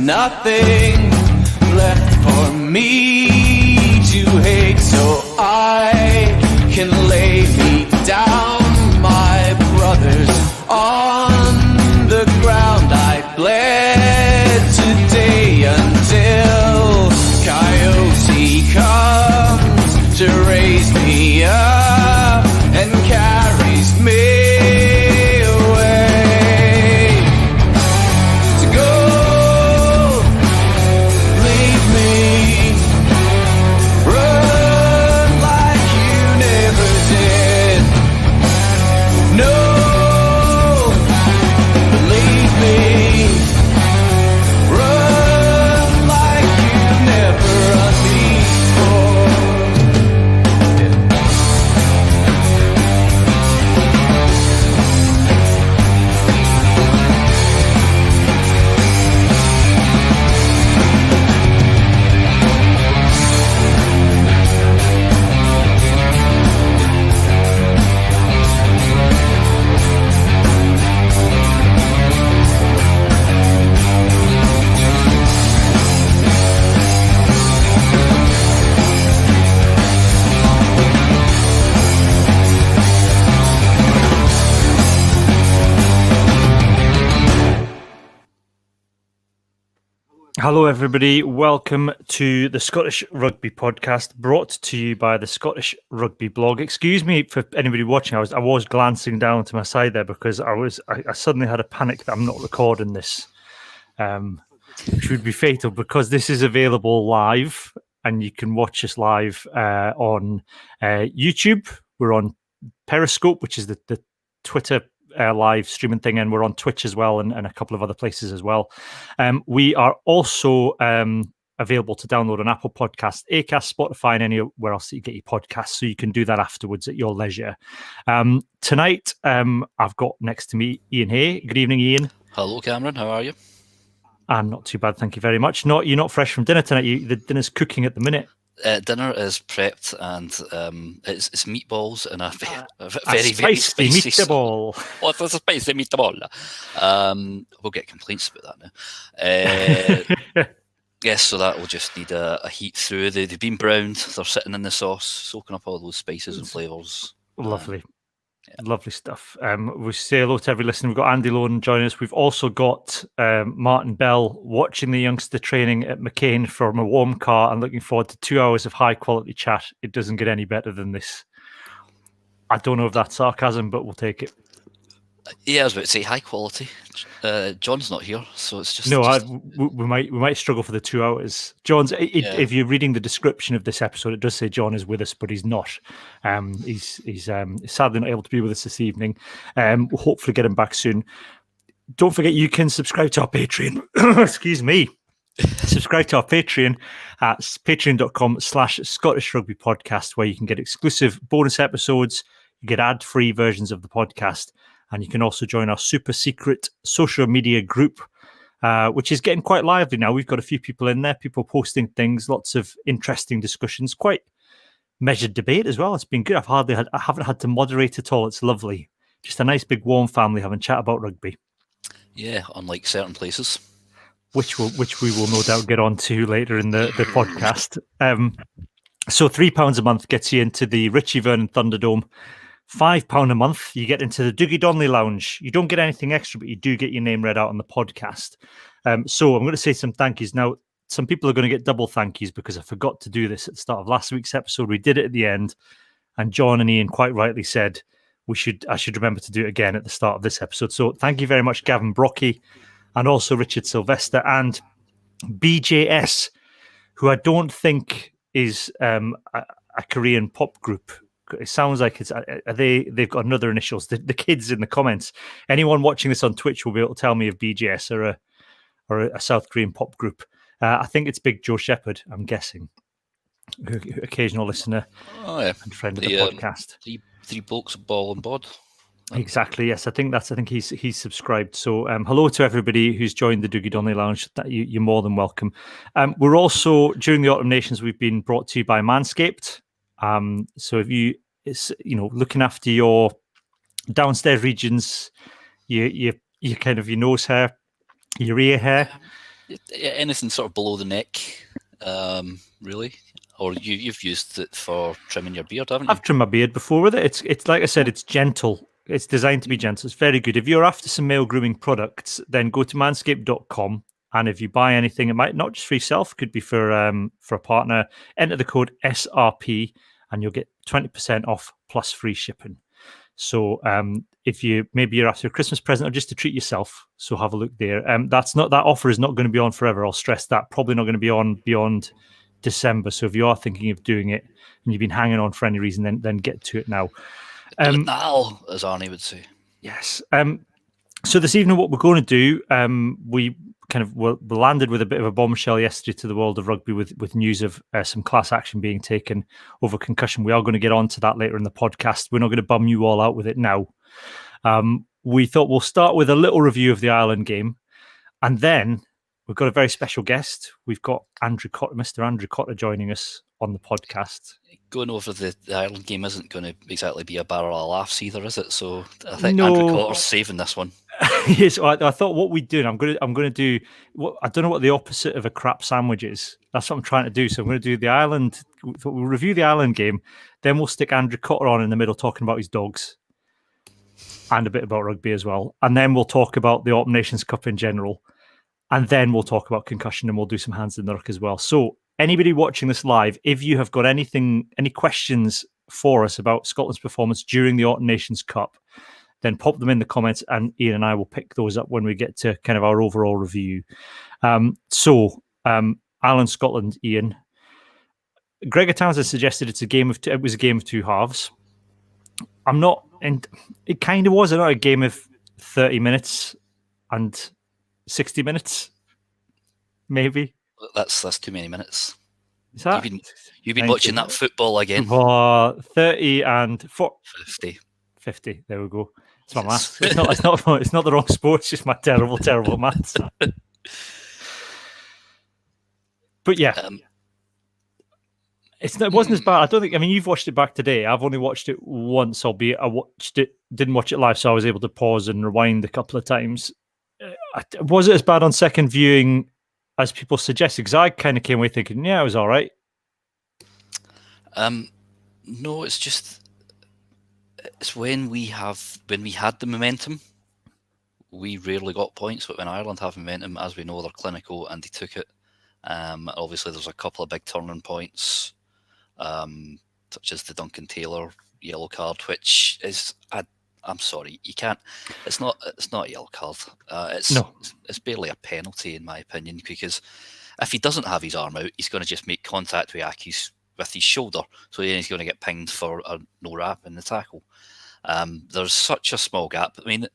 nothing left for me to hate, so I can lay me down. My brothers on the ground, I bled today until Coyote comes to raise me up and carries me Hello everybody, welcome to the Scottish Rugby Podcast, brought to you by the Scottish Rugby blog. Excuse me for anybody watching, I was glancing down to my side there because I suddenly had a panic that I'm not recording this, which would be fatal because this is available live and you can watch us live on YouTube. We're on Periscope, which is the Twitter live streaming thing, and we're on Twitch as well, and a couple of other places as well. We are also available to download on Apple Podcasts, Acast, Spotify, and anywhere else that you get your podcasts, so you can do that afterwards at your leisure. Tonight, I've got next to me Iain Hay. Good evening, Iain. Hello, Cameron. How are you? I'm not too bad, thank you very much. You're not fresh from dinner tonight. The dinner's cooking at the minute. Dinner is prepped, and it's meatballs and a very spicy meatball. Oh, it's a spicy meatball. We'll get complaints about that now. Yes, so that will just need a heat through. They've been browned. They're sitting in the sauce, soaking up all those spices and flavours. Lovely. Lovely stuff. We say hello to every listener. We've got Andy Lohan joining us. We've also got Martin Bell watching the youngster training at McCain from a warm car and looking forward to 2 hours of high quality chat. It doesn't get any better than this. I don't know if that's sarcasm, but we'll take it. Yeah, I was about to say high quality. John's not here, so it's just... No, we might struggle for the 2 hours. John's. If you're reading the description of this episode, it does say John is with us, but he's not. He's sadly not able to be with us this evening. We'll hopefully get him back soon. Don't forget, you can subscribe to our Patreon. Excuse me. Subscribe to our Patreon at patreon.com/Scottish Rugby Podcast, where you can get exclusive bonus episodes, you get ad-free versions of the podcast, and you can also join our super secret social media group, which is getting quite lively now. We've got a few people in there, people posting things, lots of interesting discussions, quite measured debate as well. It's been good. I haven't had to moderate at all. It's lovely. Just a nice big warm family having chat about rugby. Yeah, unlike certain places. Which we will no doubt get on to later in the podcast. So £3 a month gets you into the Richie Vernon Thunderdome. £5 a month, you get into the Dougie Donnelly Lounge. You don't get anything extra, but you do get your name read out on the podcast. So I'm going to say some thank yous. Now, some people are going to get double thank yous because I forgot to do this at the start of last week's episode. We did it at the end, and John and Iain quite rightly said I should remember to do it again at the start of this episode. So thank you very much, Gavin Brocky, and also Richard Sylvester and BJS, who I don't think is a Korean pop group. It sounds like they've got another initials. The kids in the comments, anyone watching this on Twitch will be able to tell me if BJS are a South Korean pop group. I think it's Big Joe Shepherd, I'm guessing. Occasional listener and friend of the podcast. Three blokes, ball and bod. Exactly. Yes, I think he's subscribed. So hello to everybody who's joined the Dougie Donnelly Lounge. You're more than welcome. We're also, during the Autumn Nations, we've been brought to you by Manscaped. So if it's looking after your downstairs regions, your kind of your nose hair, your ear hair, Anything sort of below the neck, really? Or you've used it for trimming your beard, haven't you? I've trimmed my beard before with it. It's like I said, it's gentle. It's designed to be gentle. It's very good. If you're after some male grooming products, then go to manscaped.com. And if you buy anything, it might not just for yourself, could be for a partner. Enter the code SRP, and you'll get 20% off plus free shipping. So if you're after a Christmas present or just to treat yourself, so have a look there. That offer is not going to be on forever. I'll stress that. Probably not going to be on beyond December. So if you are thinking of doing it and you've been hanging on for any reason, then get to it now. Now, as Arnie would say. Yes. So this evening, what we're going to do, we landed with a bit of a bombshell yesterday to the world of rugby with news of some class action being taken over concussion. We are going to get on to that later in the podcast. We're not going to bum you all out with it now. We thought we'll start with a little review of the Ireland game, and then we've got a very special guest. We've got Mr. Andrew Cotter joining us on the podcast. Going over the Ireland game isn't going to exactly be a barrel of laughs either, is it? So I think Andrew Cotter's saving this one. Yes, I thought what we'd do, and I'm going to do what I don't know what the opposite of a crap sandwich is. That's what I'm trying to do. So I'm going to do the Ireland. We'll review the Ireland game, then we'll stick Andrew Cotter on in the middle talking about his dogs and a bit about rugby as well, and then we'll talk about the Autumn Nations Cup in general, and then we'll talk about concussion, and we'll do some hands in the ruck as well. So anybody watching this live, if you have got any questions for us about Scotland's performance during the Autumn Nations Cup, then pop them in the comments, and Iain and I will pick those up when we get to kind of our overall review. Ireland, Scotland, Iain. Gregor Townsend suggested it was a game of two halves. I'm not, and it kind of was a game of 30 minutes and 60 minutes, maybe. That's too many minutes. Is that? You've been watching that football again. 30 and 50. There we go. It's my maths. It's not the wrong sport. It's just my terrible maths. But yeah, it wasn't as bad. I don't think. I mean, you've watched it back today. I've only watched it once, albeit didn't watch it live, so I was able to pause and rewind a couple of times. Was it as bad on second viewing as people suggested? Because I kind of came away thinking, yeah, it was all right. No, it's just. It's when we had the momentum, we rarely got points. But when Ireland have momentum, as we know, they're clinical and they took it. Obviously, there's a couple of big turning points, such as the Duncan Taylor yellow card, which is I'm sorry, you can't. It's not a yellow card. It's barely a penalty in my opinion, because if he doesn't have his arm out, he's going to just make contact with his shoulder, so then he's going to get pinged for a no wrap in the tackle. There's such a small gap. I mean,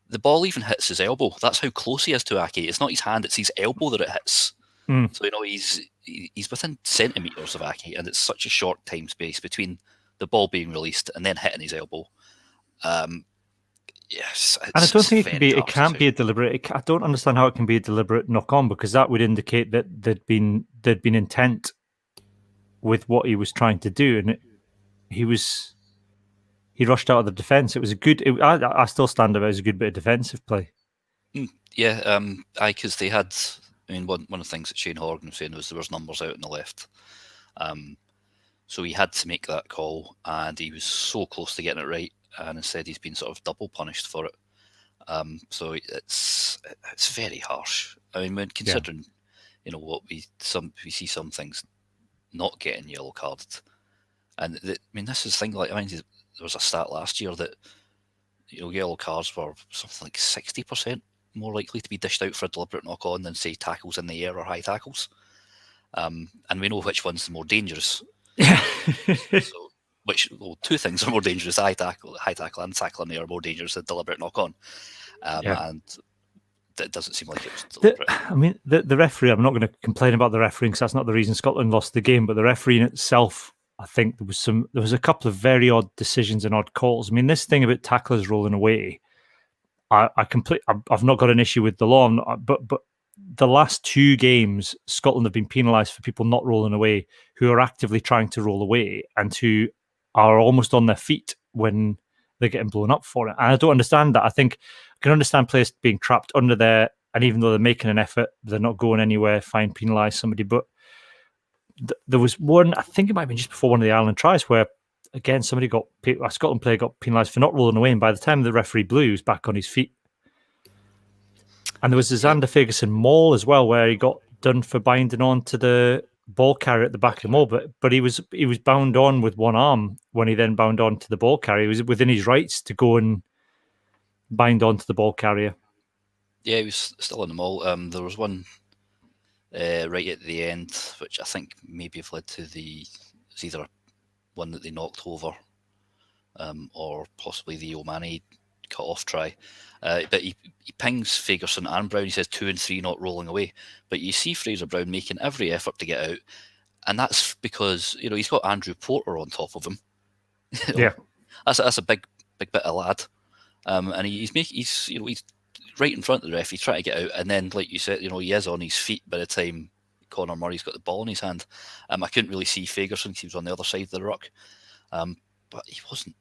the ball even hits his elbow. That's how close he is to Ake. It's not his hand; it's his elbow that it hits. So he's within centimeters of Ake, and it's such a short time space between the ball being released and then hitting his elbow. Yes, and I don't think it can't be a deliberate. I don't understand how it can be a deliberate knock on, because that would indicate that there'd been intent with what he was trying to do, and he rushed out of the defence. It was a good. I still stand by it as a good bit of defensive play. Yeah, because they had. I mean, one of the things that Shane Horgan was saying was there was numbers out on the left, so he had to make that call, and he was so close to getting it right, and instead he's been sort of double punished for it. So it's very harsh. I mean, when considering what we see some things not getting yellow carded, and this is the thing. Like, I mean, there was a stat last year that yellow cards were something like 60% more likely to be dished out for a deliberate knock on than, say, tackles in the air or high tackles. And we know which one's the more dangerous. Two things are more dangerous: high tackle and tackle in the air are more dangerous than deliberate knock on. And it doesn't seem like it was deliberate. The referee, I'm not going to complain about the refereeing, because that's not the reason Scotland lost the game, but the referee in itself, I think there was a couple of very odd decisions and odd calls. I mean, this thing about tacklers rolling away, I've not got an issue with the law, but the last two games, Scotland have been penalised for people not rolling away, who are actively trying to roll away and who are almost on their feet when they're getting blown up for it. And I don't understand that. I think I can understand players being trapped under their and even though they're making an effort, they're not going anywhere, fine, penalise somebody. But there was one, I think it might have been just before one of the Ireland tries, where again a Scotland player got penalised for not rolling away, and by the time the referee blew, he was back on his feet. And there was the Xander Ferguson maul as well, where he got done for binding on to the ball carrier at the back of the maul, but he was bound on with one arm when he then bound on to the ball carrier. He was within his rights to go and bind on to the ball carrier. Yeah, he was still in the maul. There was one right at the end, which I think maybe have led to it's either one that they knocked over, or possibly the O'Mahony cut-off try. But he pings Ferguson and Brown. He says 2 and 3 not rolling away. But you see Fraser Brown making every effort to get out, and that's because he's got Andrew Porter on top of him. Yeah, that's a big bit of lad, and he's right in front of the ref. He's trying to get out, and then like you said, he is on his feet by the time Conor Murray's got the ball in his hand. I couldn't really see Ferguson because he was on the other side of the ruck, but he wasn't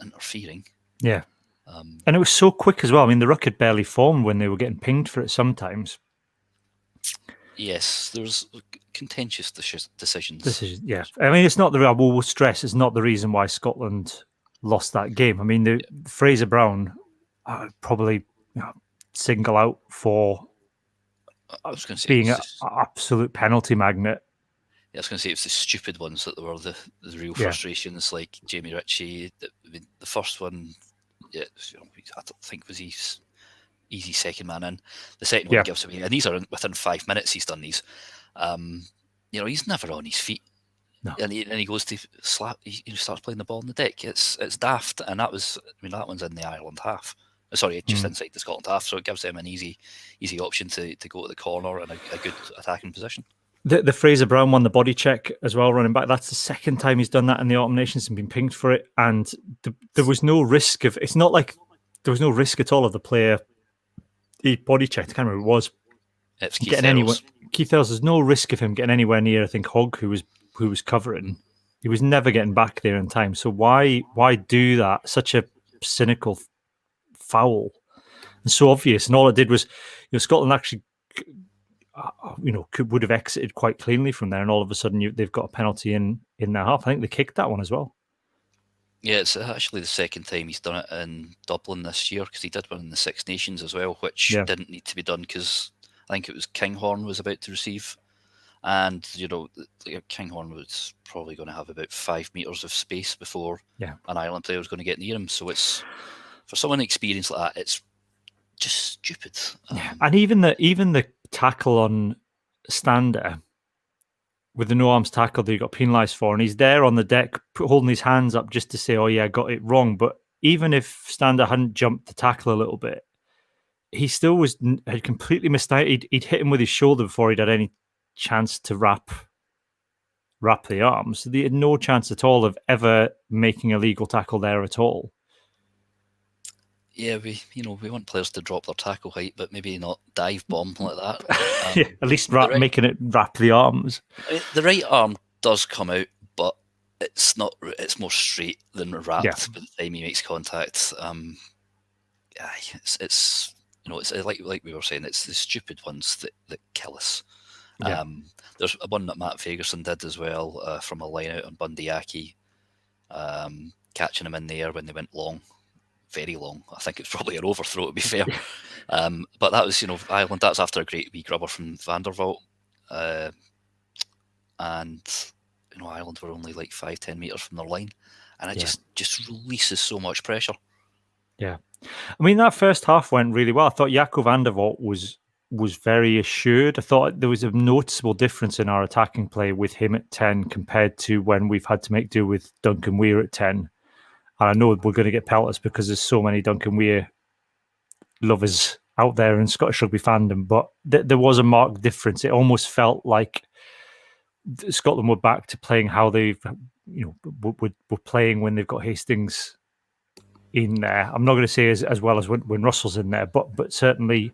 interfering. Yeah. And it was so quick as well. I mean, the ruck had barely formed when they were getting pinged for it sometimes. Yes, there was contentious decisions. Yeah. I mean, I will stress, it's not the reason why Scotland lost that game. I mean, Fraser Brown probably single out for being an absolute penalty magnet. Yeah, I was going to say it's the stupid ones that were the real frustrations, like Jamie Ritchie. The first one, I don't think was his easy second man in. The second one gives away, and these are within 5 minutes. He's done these. He's never on his feet, and he goes to slap. He starts playing the ball on the deck. It's daft, and that one's in the Ireland half. Sorry, just inside the Scotland half, so it gives them an easy option to go to the corner and a good attacking position. The Fraser Brown one, the body check as well, running back. That's the second time he's done that in the Autumn Nations and been pinged for it. And there was no risk of. It's not like there was no risk at all of the player. He body checked. I can't remember who it was. It's Keith getting anywhere. Keith Earls. There's no risk of him getting anywhere near. I think Hogg, who was covering. He was never getting back there in time. So why do that? Such a cynical foul, and so obvious. And all it did was, Scotland actually. Would have exited quite cleanly from there, and all of a sudden they've got a penalty in their half. I think they kicked that one as well. Yeah, it's actually the second time he's done it in Dublin this year, because he did one in the Six Nations as well, which didn't need to be done because I think it was Kinghorn was about to receive, and Kinghorn was probably going to have about 5 meters of space before an Ireland player was going to get near him. So it's, for someone experienced like that, it's just stupid. And even the tackle on Stander with the no arms tackle that he got penalised for, and he's there on the deck holding his hands up just to say, "Oh yeah, I got it wrong." But even if Stander hadn't jumped the tackle a little bit, he still had completely missed out. He'd hit him with his shoulder before he'd had any chance to wrap the arms. So they had no chance at all of ever making a legal tackle there at all. Yeah, we want players to drop their tackle height, but maybe not dive bomb like that. At least making it wrap the arms. I mean, the right arm does come out, but it's not. It's more straight than wrapped by the time he makes contact. It's like we were saying. It's the stupid ones that kill us. Yeah. There's one that Matt Ferguson did as well, from a line out on Bundyaki, catching him in the air when they went long. Very long. I think it's probably an overthrow, to be fair. But that was, Ireland. That's after a great wee grubber from Van der Vaart. And Ireland were only like 5-10 meters from their line, and it just releases so much pressure. Yeah, I mean, that first half went really well. I thought Jaco van der Vaart was very assured. I thought there was a noticeable difference in our attacking play with him at 10 compared to when we've had to make do with Duncan Weir at 10. And I know we're going to get pelters because there's so many Duncan Weir lovers out there in Scottish rugby fandom, but there was a marked difference. It almost felt like Scotland were back to playing how they've, were playing when they've got Hastings in there. I'm not going to say as well as when Russell's in there, but certainly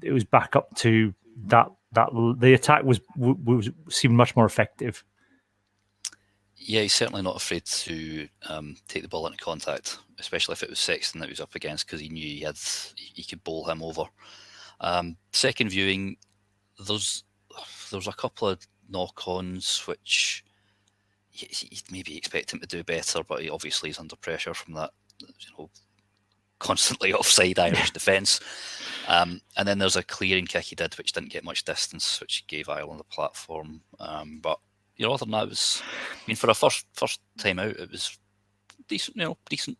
it was back up to that the attack seemed much more effective. Yeah, he's certainly not afraid to take the ball into contact, especially if it was Sexton that he was up against, because he knew he could bowl him over. Second viewing, there's a couple of knock-ons which you'd maybe expect him to do better, but he obviously is under pressure from that, constantly offside Irish defence. And then there's a clearing kick he did, which didn't get much distance, which gave Ireland the platform. But other than that, for a first time out, it was decent. Decent.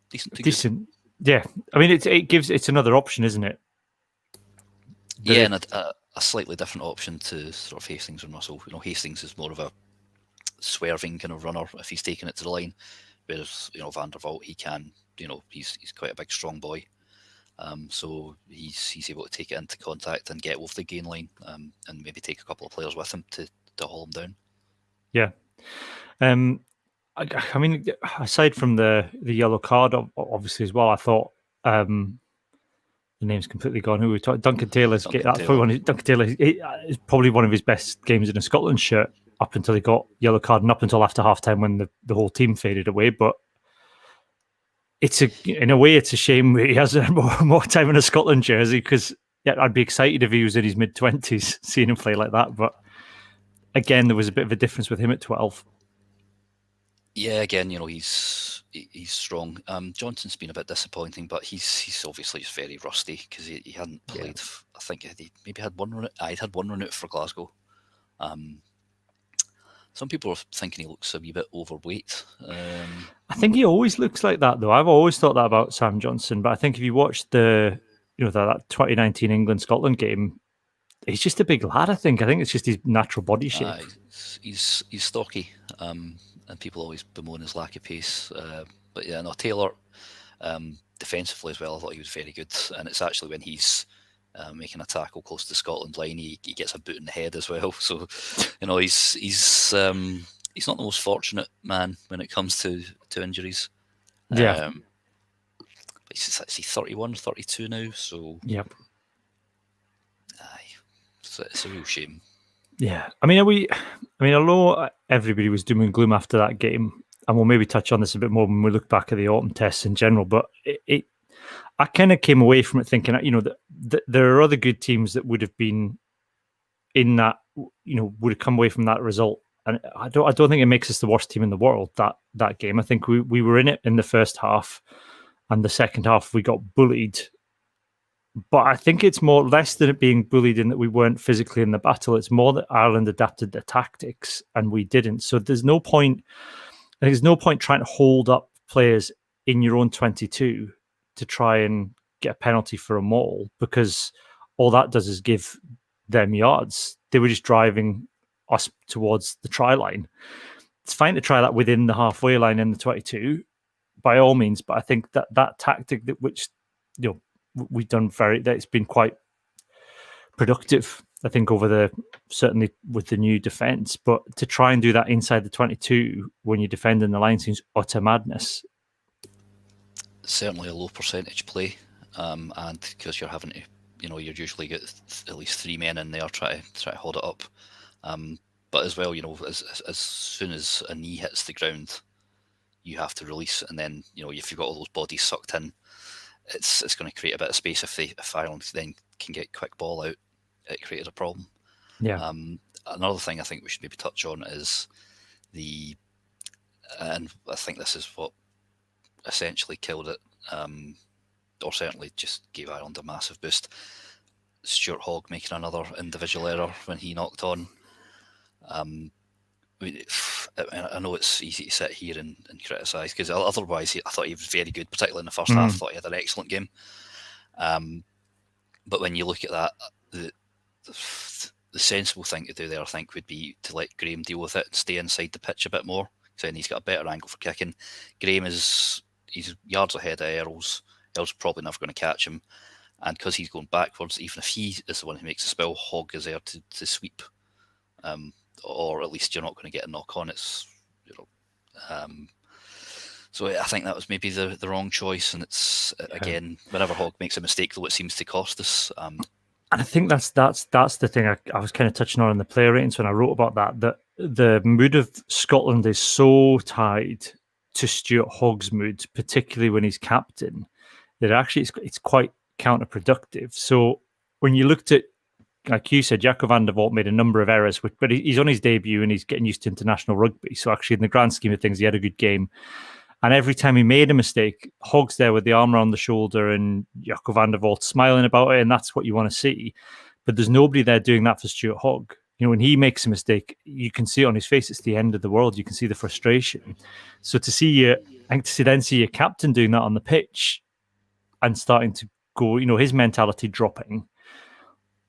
Decent. Yeah, I mean, it's another option, isn't it? And a slightly different option to sort of Hastings and Russell. Hastings is more of a swerving kind of runner if he's taking it to the line, whereas Van der Vaart, he can. He's quite a big, strong boy. So he's able to take it into contact and get over the gain line, and maybe take a couple of players with him to haul him down. Yeah. I mean, aside from the yellow card, obviously as well, I thought the name's completely gone. Who we talked? Duncan Taylor's. Duncan Taylor is probably one of his best games in a Scotland shirt up until he got yellow card and up until after half time when the whole team faded away. But in a way, it's a shame he has more time in a Scotland jersey, because I'd be excited if he was in his mid-20s seeing him play like that. But again, there was a bit of a difference with him at 12. Yeah, again, he's strong. Johnson's been a bit disappointing, but he's obviously just very rusty because he hadn't played. Yeah. I think he maybe had one run. I'd had one run out for Glasgow. Some people are thinking he looks a wee bit overweight. I think he always looks like that, though. I've always thought that about Sam Johnson. But I think if you watch that 2019 England-Scotland game, he's just a big lad, I think. It's just his natural body shape. He's stocky, and people always bemoan his lack of pace. But yeah, no, Taylor, defensively as well, I thought he was very good. And it's actually when he's making a tackle close to the Scotland line, he gets a boot in the head as well. So, he's not the most fortunate man when it comes to injuries. Yeah. But he's 31, 32 now, so... Yep. It's a real shame. Yeah. I mean, although everybody was doom and gloom after that game, and we'll maybe touch on this a bit more when we look back at the autumn tests in general, but I kind of came away from it thinking, that there are other good teams that would have been in that, would have come away from that result. And I don't think it makes us the worst team in the world, that game. I think we were in it in the first half, and the second half we got bullied. But I think it's more less than it being bullied in that we weren't physically in the battle. It's more that Ireland adapted their tactics and we didn't. So there's no point trying to hold up players in your own 22 to try and get a penalty for a maul, because all that does is give them yards. They were just driving us towards the try line. It's fine to try that within the halfway line in the 22, by all means. But I think that tactic which we've done that's been quite productive, I think, certainly with the new defence. But to try and do that inside the 22 when you're defending the line seems utter madness. Certainly a low percentage play, and because you're having to, you usually get at least three men in there try to hold it up. But as well, as soon as a knee hits the ground, you have to release, and then if you've got all those bodies sucked in, it's going to create a bit of space. If Ireland then can get quick ball out, it created a problem. Yeah. Another thing I think we should maybe touch on is and I think this is what essentially killed it, or certainly just gave Ireland a massive boost. Stuart Hogg making another individual error when he knocked on. I know it's easy to sit here and criticise, because otherwise I thought he was very good, particularly in the first half. I thought he had an excellent game. But when you look at that, the sensible thing to do there, I think, would be to let Graham deal with it and stay inside the pitch a bit more. So then he's got a better angle for kicking. Graham he's yards ahead of Earls. Earls probably never going to catch him. And because he's going backwards, even if he is the one who makes the spill, Hogg is there to sweep. Or at least you're not going to get a knock on. It's so I think that was maybe the wrong choice. And it's again, whenever Hogg makes a mistake, though, it seems to cost us. And I think that's the thing I was kind of touching on in the player ratings when I wrote about that the mood of Scotland is so tied to Stuart Hogg's mood, particularly when he's captain, that actually it's quite counterproductive. So when you looked at, like you said, Jaco van der Walt made a number of errors, but he's on his debut and he's getting used to international rugby. So actually, in the grand scheme of things, he had a good game. And every time he made a mistake, Hog's there with the arm around the shoulder and Jaco van der Walt smiling about it, and that's what you want to see. But there's nobody there doing that for Stuart Hogg. You know, when he makes a mistake, you can see it on his face. It's the end of the world. You can see the frustration. So to see then see your captain doing that on the pitch and starting to go, you know, his mentality dropping,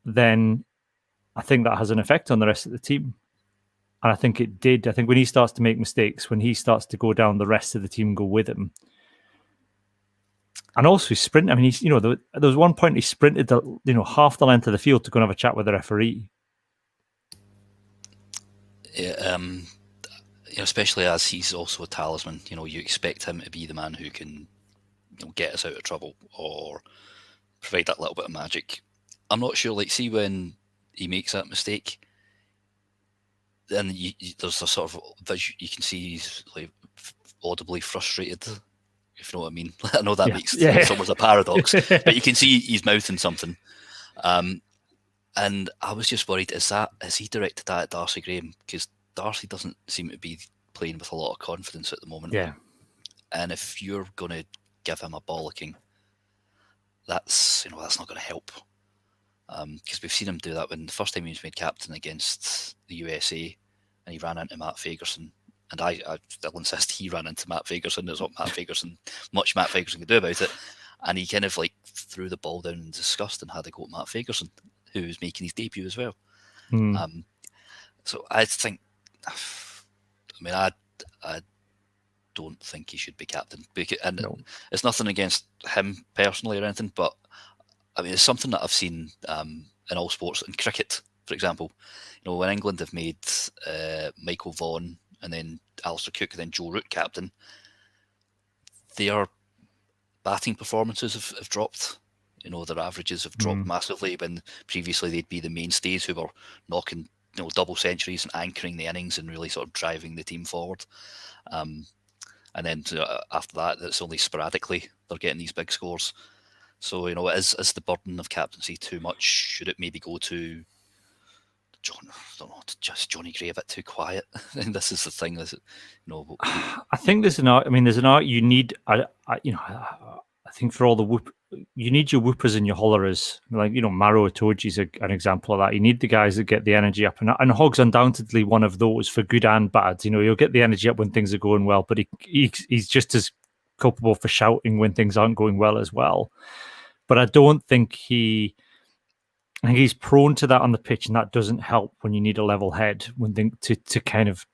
then I think that has an effect on the rest of the team. And I think it did. I think when he starts to make mistakes, when he starts to go down, the rest of the team go with him. And also sprint. I mean, he's, you know, there was one point he sprinted half the length of the field to go and have a chat with the referee. Yeah, especially as he's also a talisman. You know, you expect him to be the man who can, you know, get us out of trouble or provide that little bit of magic. I'm not sure. Like, see when he makes that mistake, then there's a sort of you can see he's like audibly frustrated, if you know what I mean. I know that makes almost a paradox, but you can see he's mouthing something. And I was just worried, has he directed that at Darcy Graham? Because Darcy doesn't seem to be playing with a lot of confidence at the moment. Yeah. And if you're going to give him a bollocking, that's not going to help. Because we've seen him do that when the first time he was made captain against the USA, and he ran into Matt Fagerson. And I still insist he ran into Matt Fagerson. There's not much Matt Fagerson could do about it. And he kind of like threw the ball down in disgust and had to go to Matt Fagerson, who was making his debut as well. So I think, I don't think he should be captain. No. It's nothing against him personally or anything, but I mean, it's something that I've seen in all sports. In cricket, for example, you know, when England have made Michael Vaughan and then Alistair Cook and then Joe Root captain, their batting performances have dropped. You know, their averages have dropped massively when previously they'd be the mainstays who were knocking, you know, double centuries and anchoring the innings and really sort of driving the team forward. And then after that, it's only sporadically they're getting these big scores. So, you know, is the burden of captaincy too much? Should it maybe go to Johnny Gray a bit too quiet? And this is the thing, is it? You know, I think there's an art. I mean, there's an art you need. I think for all the whoop, you need your whoopers and your hollerers. Like, you know, Maro Itoji's an example of that. You need the guys that get the energy up, and Hogg's undoubtedly one of those for good and bad. You know, he'll get the energy up when things are going well, but he's just as culpable for shouting when things aren't going well as well. But I don't think I think he's prone to that on the pitch, and that doesn't help when you need a level head to kind of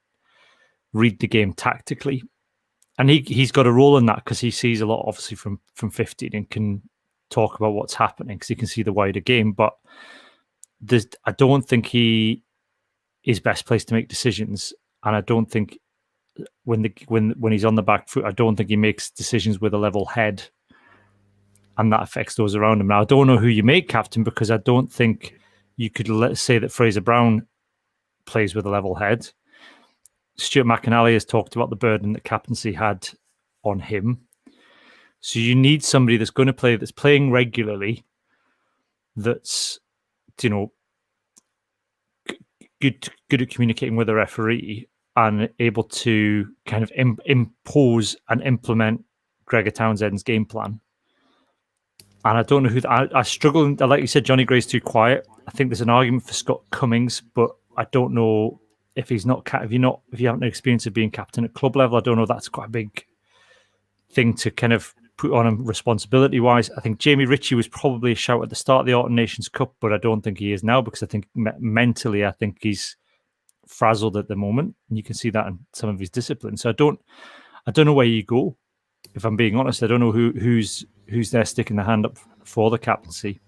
read the game tactically. And he's got a role in that because he sees a lot, obviously, from 15 and can talk about what's happening because he can see the wider game. But I don't think he is best placed to make decisions, and I don't think when he's on the back foot, I don't think he makes decisions with a level head, and that affects those around him. Now, I don't know who you make captain because I don't think you could say that Fraser Brown plays with a level head. Stuart McInally has talked about the burden that captaincy had on him. So you need somebody that's going to play, that's playing regularly, that's, you know, good at communicating with the referee and able to kind of impose and implement Gregor Townsend's game plan. And I don't know I struggle. Like you said, Johnny Gray's too quiet. I think there's an argument for Scott Cummings, but I don't know if he's not. If you haven't experience of being captain at club level, I don't know. That's quite a big thing to kind of put on him responsibility wise. I think Jamie Ritchie was probably a shout at the start of the Autumn Nations Cup, but I don't think he is now because I think mentally, I think he's frazzled at the moment, and you can see that in some of his disciplines. So I don't know where you go. If I'm being honest, I don't know who's there sticking the hand up for the captaincy.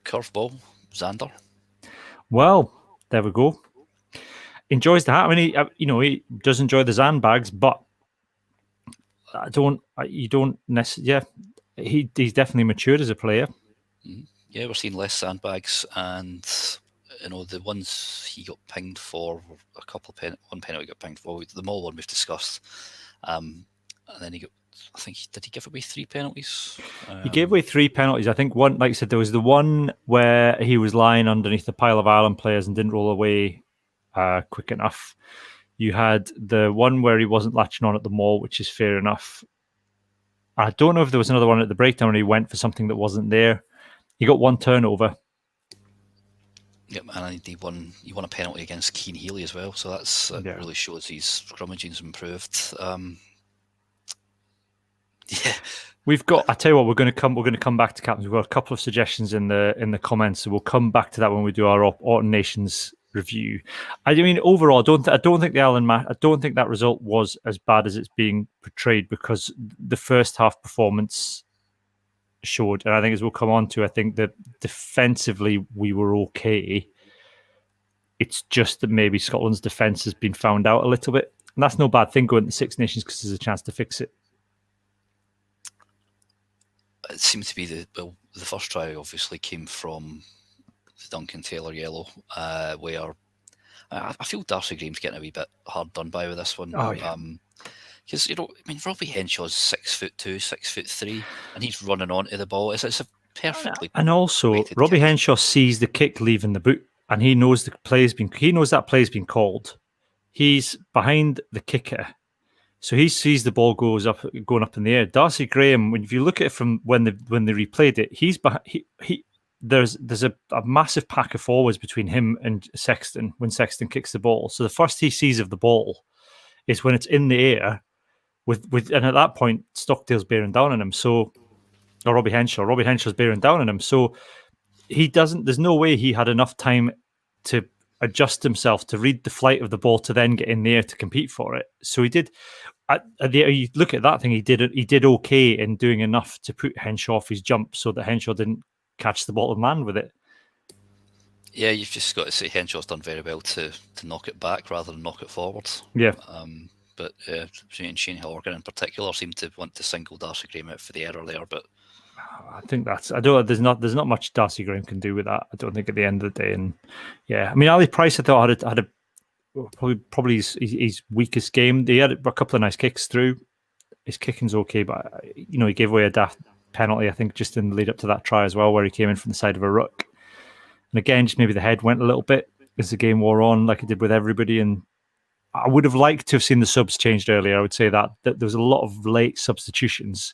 Curveball, Xander. Well, there we go. Enjoys the hat. I mean, he does enjoy the sandbags, but you don't necessarily. Yeah, he's definitely matured as a player. Yeah, we're seeing less sandbags, and you know the ones he got pinged for were one penalty got pinged for. The Mull one we've discussed, and then he got I think did he give away 3 penalties? He gave away 3 penalties. I think one, like I said, there was the one where he was lying underneath a pile of Ireland players and didn't roll away quick enough. You had the one where he wasn't latching on at the maul, which is fair enough. I don't know if there was another one at the breakdown where he went for something that wasn't there. He got 1 turnover. Yep, and he won a penalty against Keane Healy as well. So that really shows his scrummaging's improved. Yeah, we've got. I tell you what, we're going to come back to captains. We've got a couple of suggestions in the comments, so we'll come back to that when we do our Autumn Nations review. I mean, overall, I don't think the Ireland match. I don't think that result was as bad as it's being portrayed, because the first half performance showed, and I think as we'll come on to, I think that defensively we were okay. It's just that maybe Scotland's defence has been found out a little bit, and that's no bad thing going to Six Nations, because there's a chance to fix it. It seemed to be the first try obviously came from the Duncan Taylor yellow, where I feel Darcy Graham's getting a wee bit hard done by with this one. Oh, yeah. Because, Robbie Henshaw's 6'2", 6'3", and he's running onto the ball. It's a perfectly. And also, Robbie Henshaw sees the kick leaving the boot, and he knows that play's been called. He's behind the kicker, so he sees the ball going up in the air. Darcy Graham, if you look at it from when they replayed it, he's behind. There's a massive pack of forwards between him and Sexton when Sexton kicks the ball. So the first he sees of the ball is when it's in the air. And at that point, Stockdale's bearing down on him. So, or Robbie Henshaw's bearing down on him. So he doesn't. There's no way he had enough time to adjust himself to read the flight of the ball to then get in the air to compete for it. So he did. You look at that thing. He did okay in doing enough to put Henshaw off his jump, so that Henshaw didn't catch the ball and land with it. Yeah, you've just got to say Henshaw's done very well to knock it back rather than knock it forwards. Yeah. But Shane Horgan in particular seemed to want to single Darcy Graham out for the error there. But I think there's not much Darcy Graham can do with that. I don't think at the end of the day. And yeah, I mean, Ali Price, I thought had a probably his weakest game. He had a couple of nice kicks through. His kicking's okay, but he gave away a daft penalty, I think, just in the lead up to that try as well, where he came in from the side of a ruck. And again, just maybe the head went a little bit as the game wore on, like it did with everybody. And I would have liked to have seen the subs changed earlier. I would say that there was a lot of late substitutions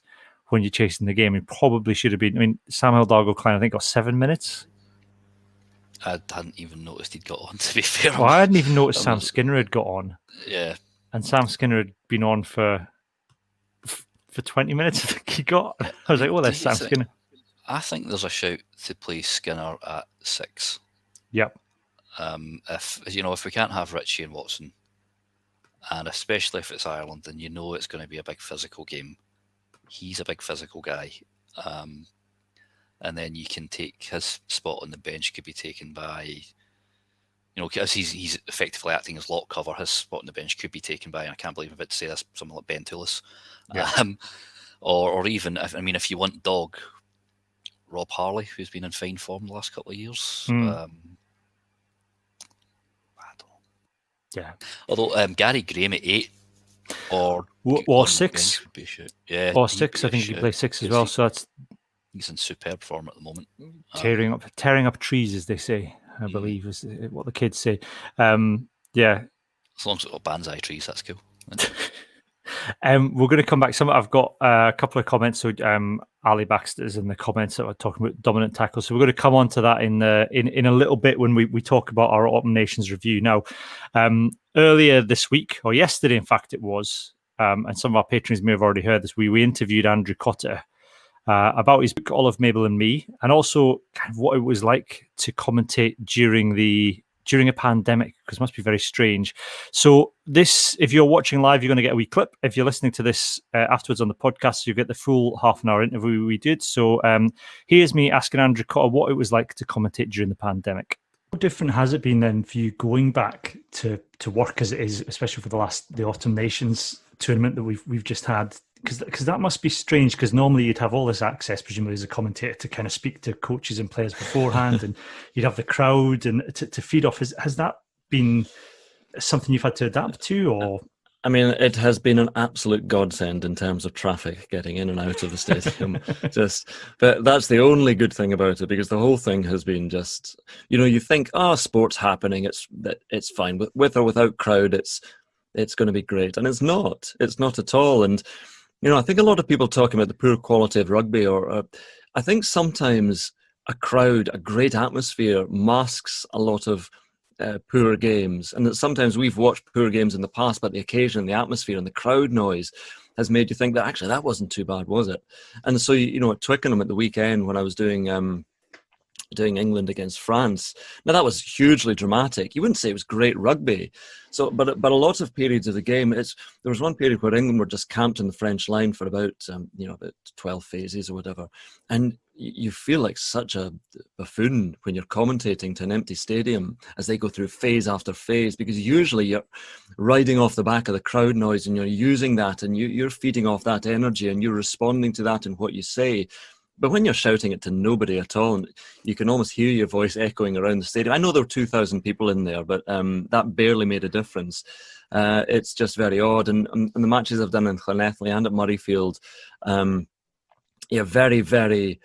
when you're chasing the game. It probably should have been. I mean, Samuel Dargo-Klein, I think, got 7 minutes. I hadn't even noticed he'd got on, to be fair. Well, I hadn't even noticed Sam Skinner had got on. Yeah. And Sam Skinner had been on for 20 minutes, I think he got. I was like, oh, there's Sam Skinner. I think there's a shout to play Skinner at 6. Yep. If we can't have Richie and Watson, and especially if it's Ireland, then it's going to be a big physical game. He's a big physical guy. And then you can take his spot on the bench could be taken by, because he's effectively acting as lock cover. His spot on the bench could be taken by, and I can't believe I'm about to say this, someone like Ben Toulis. Yeah. Or even, if you want dog, Rob Harley, who's been in fine form the last couple of years. I don't know. Yeah. Although Gary Graham at 8 or 6. Yeah. Or 6, I think he can play 6 as well. So he's in superb form at the moment. Tearing up trees, as they say, I believe, is what the kids say. Yeah. As long as it's got banzai trees, that's cool. We're going to come back. I've got a couple of comments. So Ali Baxter's in the comments that were talking about dominant tackles. So we're going to come on to that in a little bit when we talk about our Autumn Nations review. Now, earlier this week, or yesterday, in fact, it was, and some of our patrons may have already heard this, we interviewed Andrew Cotter about his book Olive, Mabel Me, and also kind of what it was like to commentate during a pandemic, because it must be very strange. So this, if you're watching live, you're going to get a wee clip. If you're listening to this afterwards on the podcast, you get the full half-an-hour interview we did. So here's me asking Andrew Cotter what it was like to commentate during the pandemic. How different has it been then for you going back to work as it is, especially for the Autumn Nations tournament that we've just had? Because that must be strange, because normally you'd have all this access, presumably as a commentator, to kind of speak to coaches and players beforehand, and you'd have the crowd and to feed off. Has that been something you've had to adapt to, or? I mean, it has been an absolute godsend in terms of traffic getting in and out of the stadium. But that's the only good thing about it, because the whole thing has been just, you think, sport's happening, it's fine. With or without crowd, it's going to be great, and it's not at all. And I think a lot of people talking about the poor quality of rugby, or I think sometimes a crowd, a great atmosphere, masks a lot of poor games. And that sometimes we've watched poor games in the past, but the occasion, the atmosphere and the crowd noise has made you think that actually that wasn't too bad, was it? And so, at Twickenham at the weekend when I was doing England against France, now that was hugely dramatic. You wouldn't say it was great rugby. So, but a lot of periods of the game, there was one period where England were just camped in the French line for about 12 phases or whatever, and you feel like such a buffoon when you're commentating to an empty stadium as they go through phase after phase, because usually you're riding off the back of the crowd noise and you're using that, and you're feeding off that energy and you're responding to that in what you say. But when you're shouting it to nobody at all, you can almost hear your voice echoing around the stadium. I know there were 2,000 people in there, but that barely made a difference. It's just very odd. And the matches I've done in Llanelli and at Murrayfield, very, very,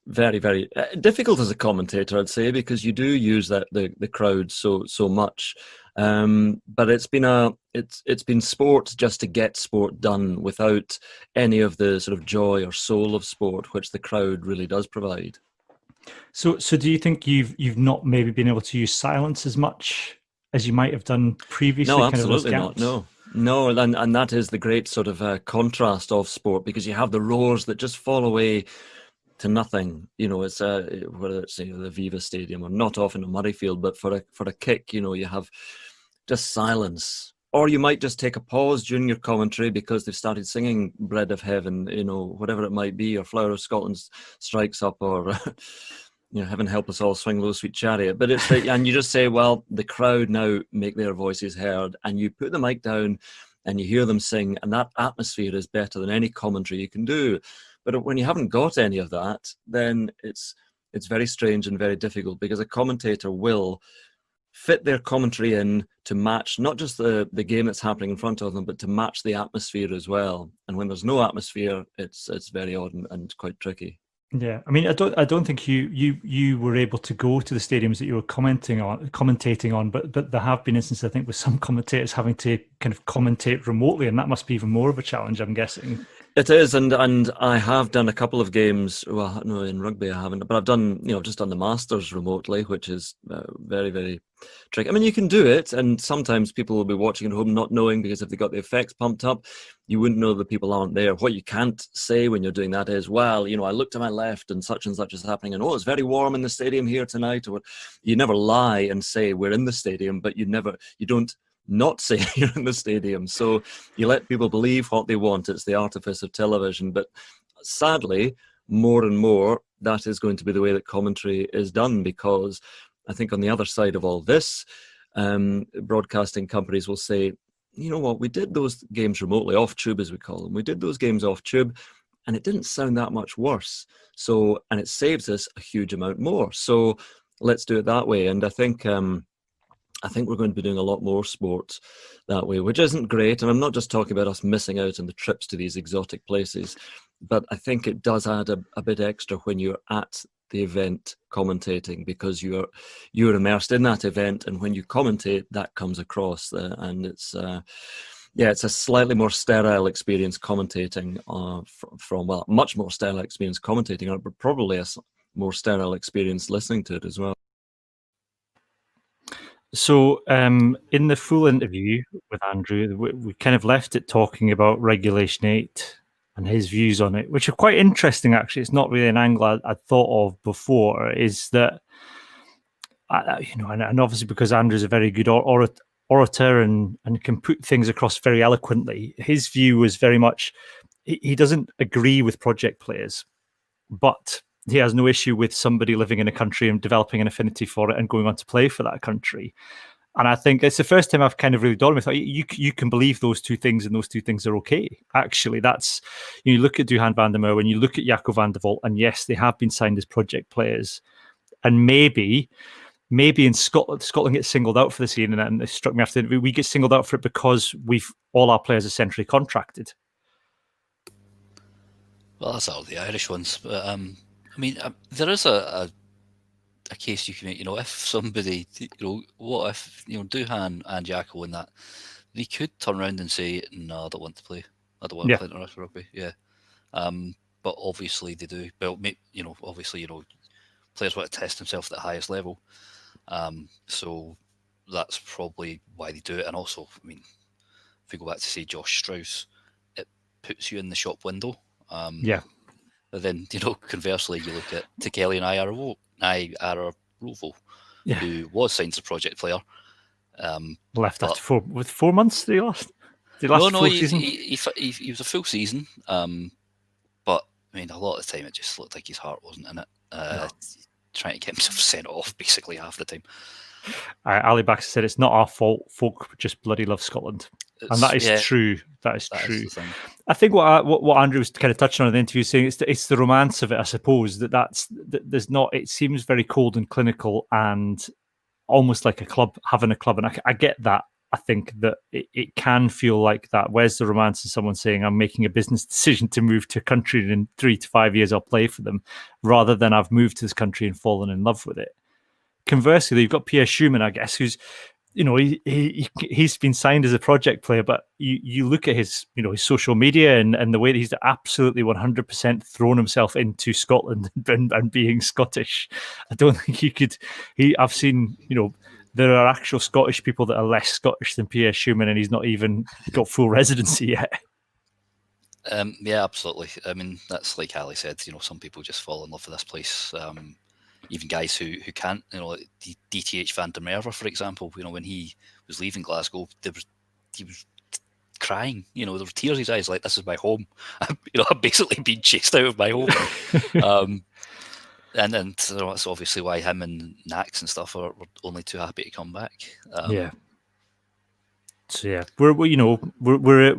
very, very difficult as a commentator, I'd say, because you do use the crowd so much. But it's been sport just to get sport done without any of the sort of joy or soul of sport, which the crowd really does provide. So do you think you've not maybe been able to use silence as much as you might have done previously? No, absolutely not. No, and that is the great sort of contrast of sport, because you have the roars that just fall away to nothing. It's whether it's the Viva Stadium or not often a Murrayfield, but for a kick, you have just silence. Or you might just take a pause during your commentary because they've started singing Bread of Heaven, whatever it might be, or Flower of Scotland strikes up, or Heaven Help Us All, Swing Low, Sweet Chariot. But and you just say, well, the crowd now make their voices heard, and you put the mic down and you hear them sing, and that atmosphere is better than any commentary you can do. But when you haven't got any of that, then it's very strange and very difficult, because a commentator will fit their commentary in to match not just the game that's happening in front of them, but to match the atmosphere as well. And when there's no atmosphere, it's very odd and quite tricky. Yeah, I mean, I don't think you were able to go to the stadiums that you were commentating on, but there have been instances, I think, with some commentators having to kind of commentate remotely, and that must be even more of a challenge, I'm guessing. It is, and I have done a couple of games. Well, no, in rugby I haven't, but I've done just done the Masters remotely, which is very, very tricky. I mean, you can do it, and sometimes people will be watching at home not knowing, because if they got the effects pumped up, you wouldn't know that people aren't there. What you can't say when you're doing that is, well, I look to my left and such is happening, and it's very warm in the stadium here tonight. Or you never lie and say we're in the stadium, but you don't not say you're in the stadium. So you let people believe what they want. It's the artifice of television. But sadly, more and more, that is going to be the way that commentary is done, because I think on the other side of all this, broadcasting companies will say, you know what, we did those games remotely, off tube as we call them. We did those games off tube, and it didn't sound that much worse. So, and it saves us a huge amount more. So let's do it that way. And I think we're going to be doing a lot more sport that way, which isn't great. And I'm not just talking about us missing out on the trips to these exotic places, but I think it does add a bit extra when you're at the event commentating, because you're immersed in that event, and when you commentate, that comes across, and it's a slightly more sterile experience commentating from much more sterile experience commentating, but probably a more sterile experience listening to it as well. So in the full interview with Andrew, we kind of left it talking about Regulation 8 and his views on it, which are quite interesting, actually. It's not really an angle I'd thought of before, is that, and obviously because Andrew's a very good orator and can put things across very eloquently, his view was very much, he doesn't agree with project players, but he has no issue with somebody living in a country and developing an affinity for it and going on to play for that country. And I think it's the first time I've kind of really dawned with, you can believe those two things, and those two things are okay. Actually, that's, you look at Duhan van der Merwe and you look at Jaco van der Walt, and yes, they have been signed as project players. And maybe maybe in Scotland gets singled out for this, Iain, and it struck me after we get singled out for it because all our players are centrally contracted. Well, that's all the Irish ones. But I mean, there is a case you can make. If somebody, what if Duhan and Jacko and that, they could turn around and say, "No, I don't want to play. I don't want to play international rugby." Yeah, but obviously they do. Well, obviously players want to test themselves at the highest level. So that's probably why they do it. And also, I mean, if we go back to say Josh Strauss, it puts you in the shop window. But then, conversely, you look at Tekeli and Ira Rovo, who was signed as a project player. Left after 4 months. Did he last? He was a full season. But I mean, a lot of the time it just looked like his heart wasn't in it. Trying to get himself sent off basically half the time. Ali Baxter said it's not our fault. Folk just bloody love Scotland, and that is true. That is true. I think what Andrew was kind of touching on in the interview, saying it's the romance of it. I suppose there's not. It seems very cold and clinical, and almost like a club having a club. And I get that. I think that it can feel like that. Where's the romance of someone saying, I'm making a business decision to move to a country and in 3 to 5 years I'll play for them, rather than I've moved to this country and fallen in love with it. Conversely, you've got Pierre Schumann, I guess, who's, he's been signed as a project player, but you look at his, his social media and the way that he's absolutely 100% thrown himself into Scotland and being Scottish. I don't think you could, I've seen, there are actual Scottish people that are less Scottish than Pierre Schumann, and he's not even got full residency yet. Yeah, absolutely. I mean, that's like Ali said, some people just fall in love with this place. Even guys who can't, DTH Van der Merwe, for example, when he was leaving Glasgow, he was crying. There were tears in his eyes, like, this is my home. I'm basically being chased out of my home. And that's obviously why him and Nax and stuff were only too happy to come back. So yeah, we're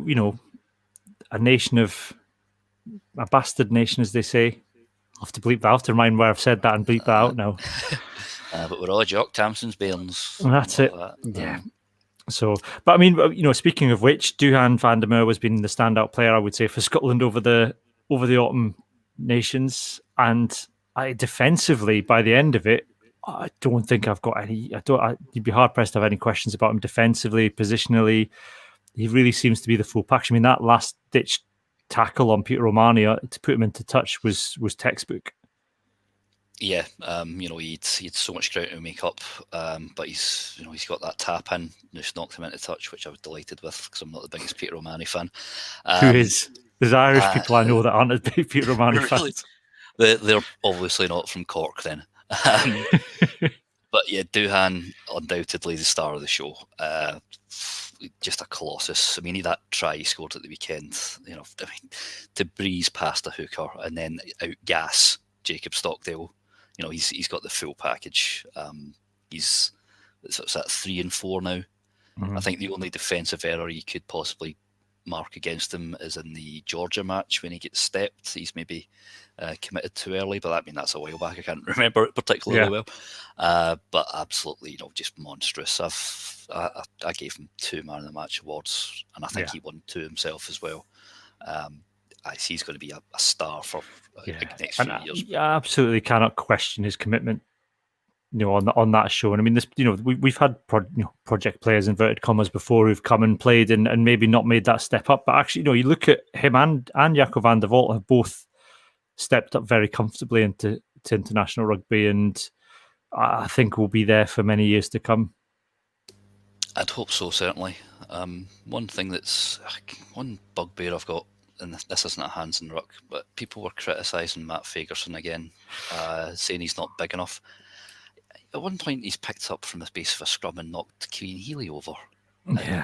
a nation of a bastard nation, as they say. I'll have to bleep that. I'll have to remind where I've said that and bleep that out now. But we're all Jock Tamson's bairns. That's it. Yeah. So, but I mean, speaking of which, Duhan van der Merwe has been the standout player, I would say, for Scotland over the Autumn Nations, and defensively, by the end of it, I don't think I've got any. You'd be hard pressed to have any questions about him defensively, positionally. He really seems to be the full package. I mean, that last ditch tackle on Peter Romani to put him into touch was textbook. Yeah, he had so much ground to make up, but he's got that tap in, just knocked him into touch, which I was delighted with because I'm not the biggest Peter Romani fan. Who is? There's Irish people I know that aren't as big Peter Romani fans. They're obviously not from Cork then. But yeah, Duhan, undoubtedly the star of the show. Just a colossus. I mean, that try he scored at the weekend, to breeze past a hooker and then outgas Jacob Stockdale. He's got the full package. He's at 3 and 4 now. Mm-hmm. I think the only defensive error he could possibly mark against him is in the Georgia match when he gets stepped. He's maybe committed too early, but that's a while back. I can't remember it particularly well. But absolutely, just monstrous. I gave him 2 Man of the Match awards, and I think he won 2 himself as well. He's going to be a star for the next few years. I absolutely cannot question his commitment. On that show, and I mean, this, we've had project players, inverted commas, before who've come and played and maybe not made that step up. But actually, you look at him and Jaco van der Walt have both stepped up very comfortably into international rugby, and I think will be there for many years to come. I'd hope so, certainly. One bugbear I've got, and this isn't a hands and ruck, but people were criticising Matt Fagerson again, saying he's not big enough. At one point, he's picked up from the base of a scrum and knocked Ciarán Healy over. Yeah.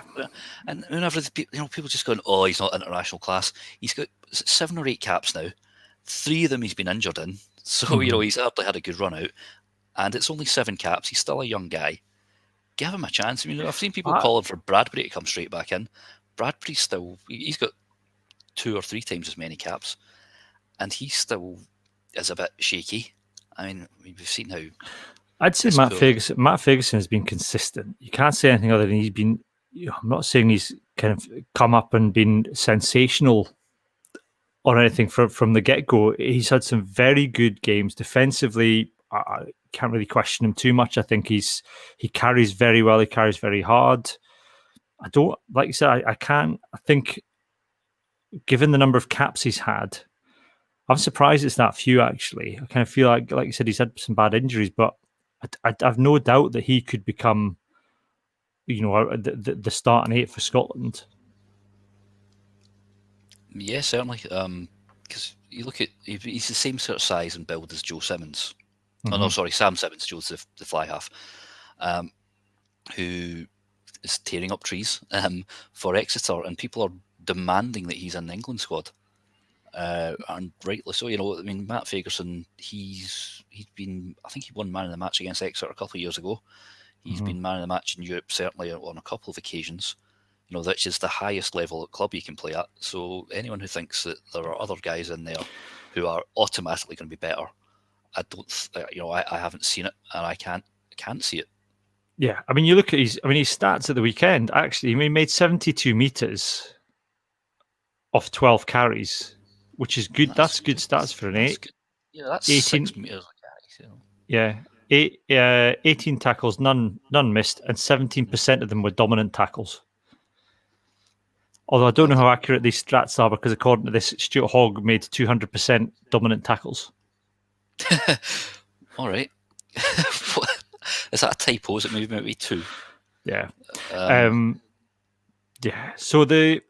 And whenever people just going, oh, he's not international class. He's got 7 or 8 caps now. 3 of them he's been injured in. So, he's hardly had a good run out. And it's only 7 caps. He's still a young guy. Give him a chance. I mean, I've seen people calling for Bradbury to come straight back in. Bradbury's still, he's got 2 or 3 times as many caps. And he still is a bit shaky. I mean, we've seen how I'd say It's Matt cool. Ferguson. Matt Ferguson has been consistent. You can't say anything other than he's been. I'm not saying he's kind of come up and been sensational or anything from the get go. He's had some very good games defensively. I can't really question him too much. I think he carries very well. He carries very hard. I don't, like you said, I can't. I think, given the number of caps he's had, I'm surprised it's that few. Actually, I kind of feel like you said, he's had some bad injuries, but I've no doubt that he could become, the starting 8 for Scotland. Yeah, certainly. Because you look at, he's the same sort of size and build as Joe Simmons. Mm-hmm. Oh no, sorry, Sam Simmons. Joe's the fly half, who is tearing up trees for Exeter, and people are demanding that he's in the England squad, and rightly so. I mean, Matt Ferguson, he's been, I think he won man of the match against Exeter a couple of years ago. He's been man of the match in Europe, certainly on a couple of occasions. Which is the highest level at club you can play at. So anyone who thinks that there are other guys in there who are automatically going to be better, I don't. I haven't seen it, and I can't see it. Yeah, I mean, you look at his stats at the weekend. Actually, he made 72 meters off 12 carries, which is good. That's good stats for an 8. Yeah, that's 18 6 meters of carries. Yeah, 18 tackles, none missed, and 17% of them were dominant tackles. Although I don't know how accurate these stats are, because according to this, Stuart Hogg made 200% dominant tackles. All right. Is that a typo? Is it maybe 2? Yeah. Yeah. So the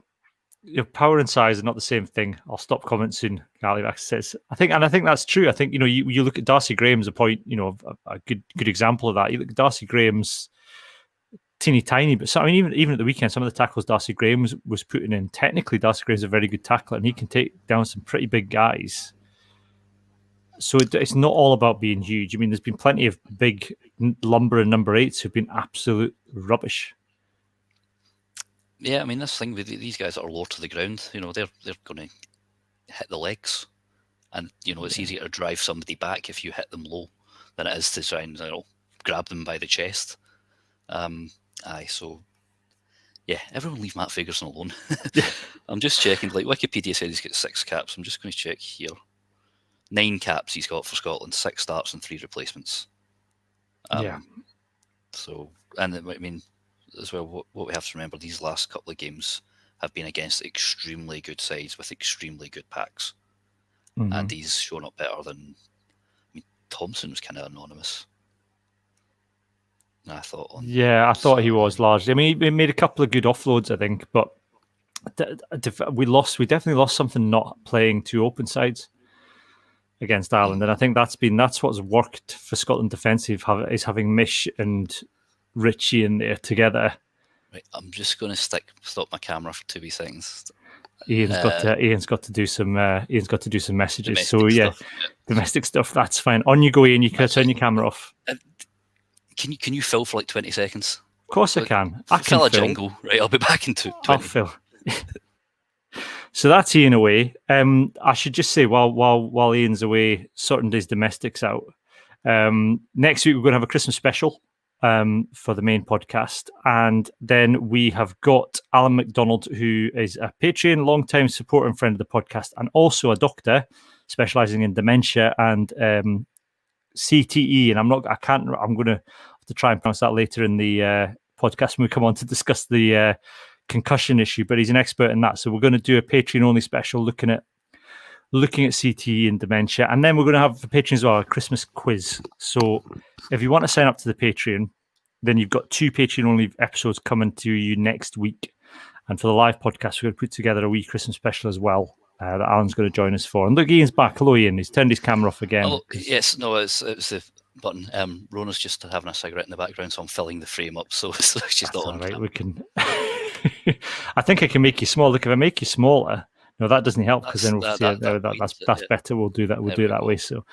power and size are not the same thing. I'll stop commenting soon. Gallivak says. I think that's true. I think you look at Darcy Graham's a point. A good example of that. You look at Darcy Graham's teeny tiny, but even at the weekend, some of the tackles Darcy Graham was putting in. Technically, Darcy Graham's a very good tackler, and he can take down some pretty big guys. So it's not all about being huge. I mean, there's been plenty of big lumbering number 8s who've been absolute rubbish. Yeah, I mean, this thing with these guys that are low to the ground, they're going to hit the legs, and it's easier to drive somebody back if you hit them low than it is to try and grab them by the chest. So yeah, everyone leave Matt Ferguson alone. I'm just checking. Like Wikipedia said, he's got 6 caps. I'm just going to check here. 9 caps he's got for Scotland, 6 starts and 3 replacements. Yeah. So, and I mean, as well, what we have to remember, these last couple of games have been against extremely good sides with extremely good packs, and he's shown up better than. I mean, Thompson was kind of anonymous. I thought. I thought he was largely. I mean, he made a couple of good offloads, I think, but we definitely lost something not playing 2 open sides against Ireland, and I think that's what's worked for Scotland defensive is having Mish and Richie in there together. Right, I'm just going to stop my camera for 2 seconds. Iain's got to do some messages. So stuff. Domestic stuff. That's fine. On you go, Iain. You can turn your camera off. Can you fill for like 20 seconds? Of course I can. I can fill a fill. jingle. Right, I'll be back in 20. I'll fill. So that's Iain away. I should just say while Iain's away sorting his domestics out, next week we're going to have a Christmas special for the main podcast, and then we have got Alan McDonald, who is a Patreon, long-time supporter and friend of the podcast, and also a doctor specialising in dementia and CTE. And I'm going to have to try and pronounce that later in the podcast when we come on to discuss the concussion issue, but he's an expert in that. So we're going to do a Patreon only special looking at CTE and dementia, and then we're going to have for patrons as well a Christmas quiz. So if you want to sign up to the Patreon, then you've got 2 Patreon only episodes coming to you next week, and for the live podcast we're going to put together a wee Christmas special as well that Alan's going to join us for. And look, Iain's back. Hello, Iain. He's turned his camera off again. Oh, yes, no, it's the button. Rona's just having a cigarette in the background, so I'm filling the frame up. So she's not on. Right, we can. I think I can make you small. Look, if I make you smaller, no, that doesn't help because then that's better. We'll do that. We'll do it that way. So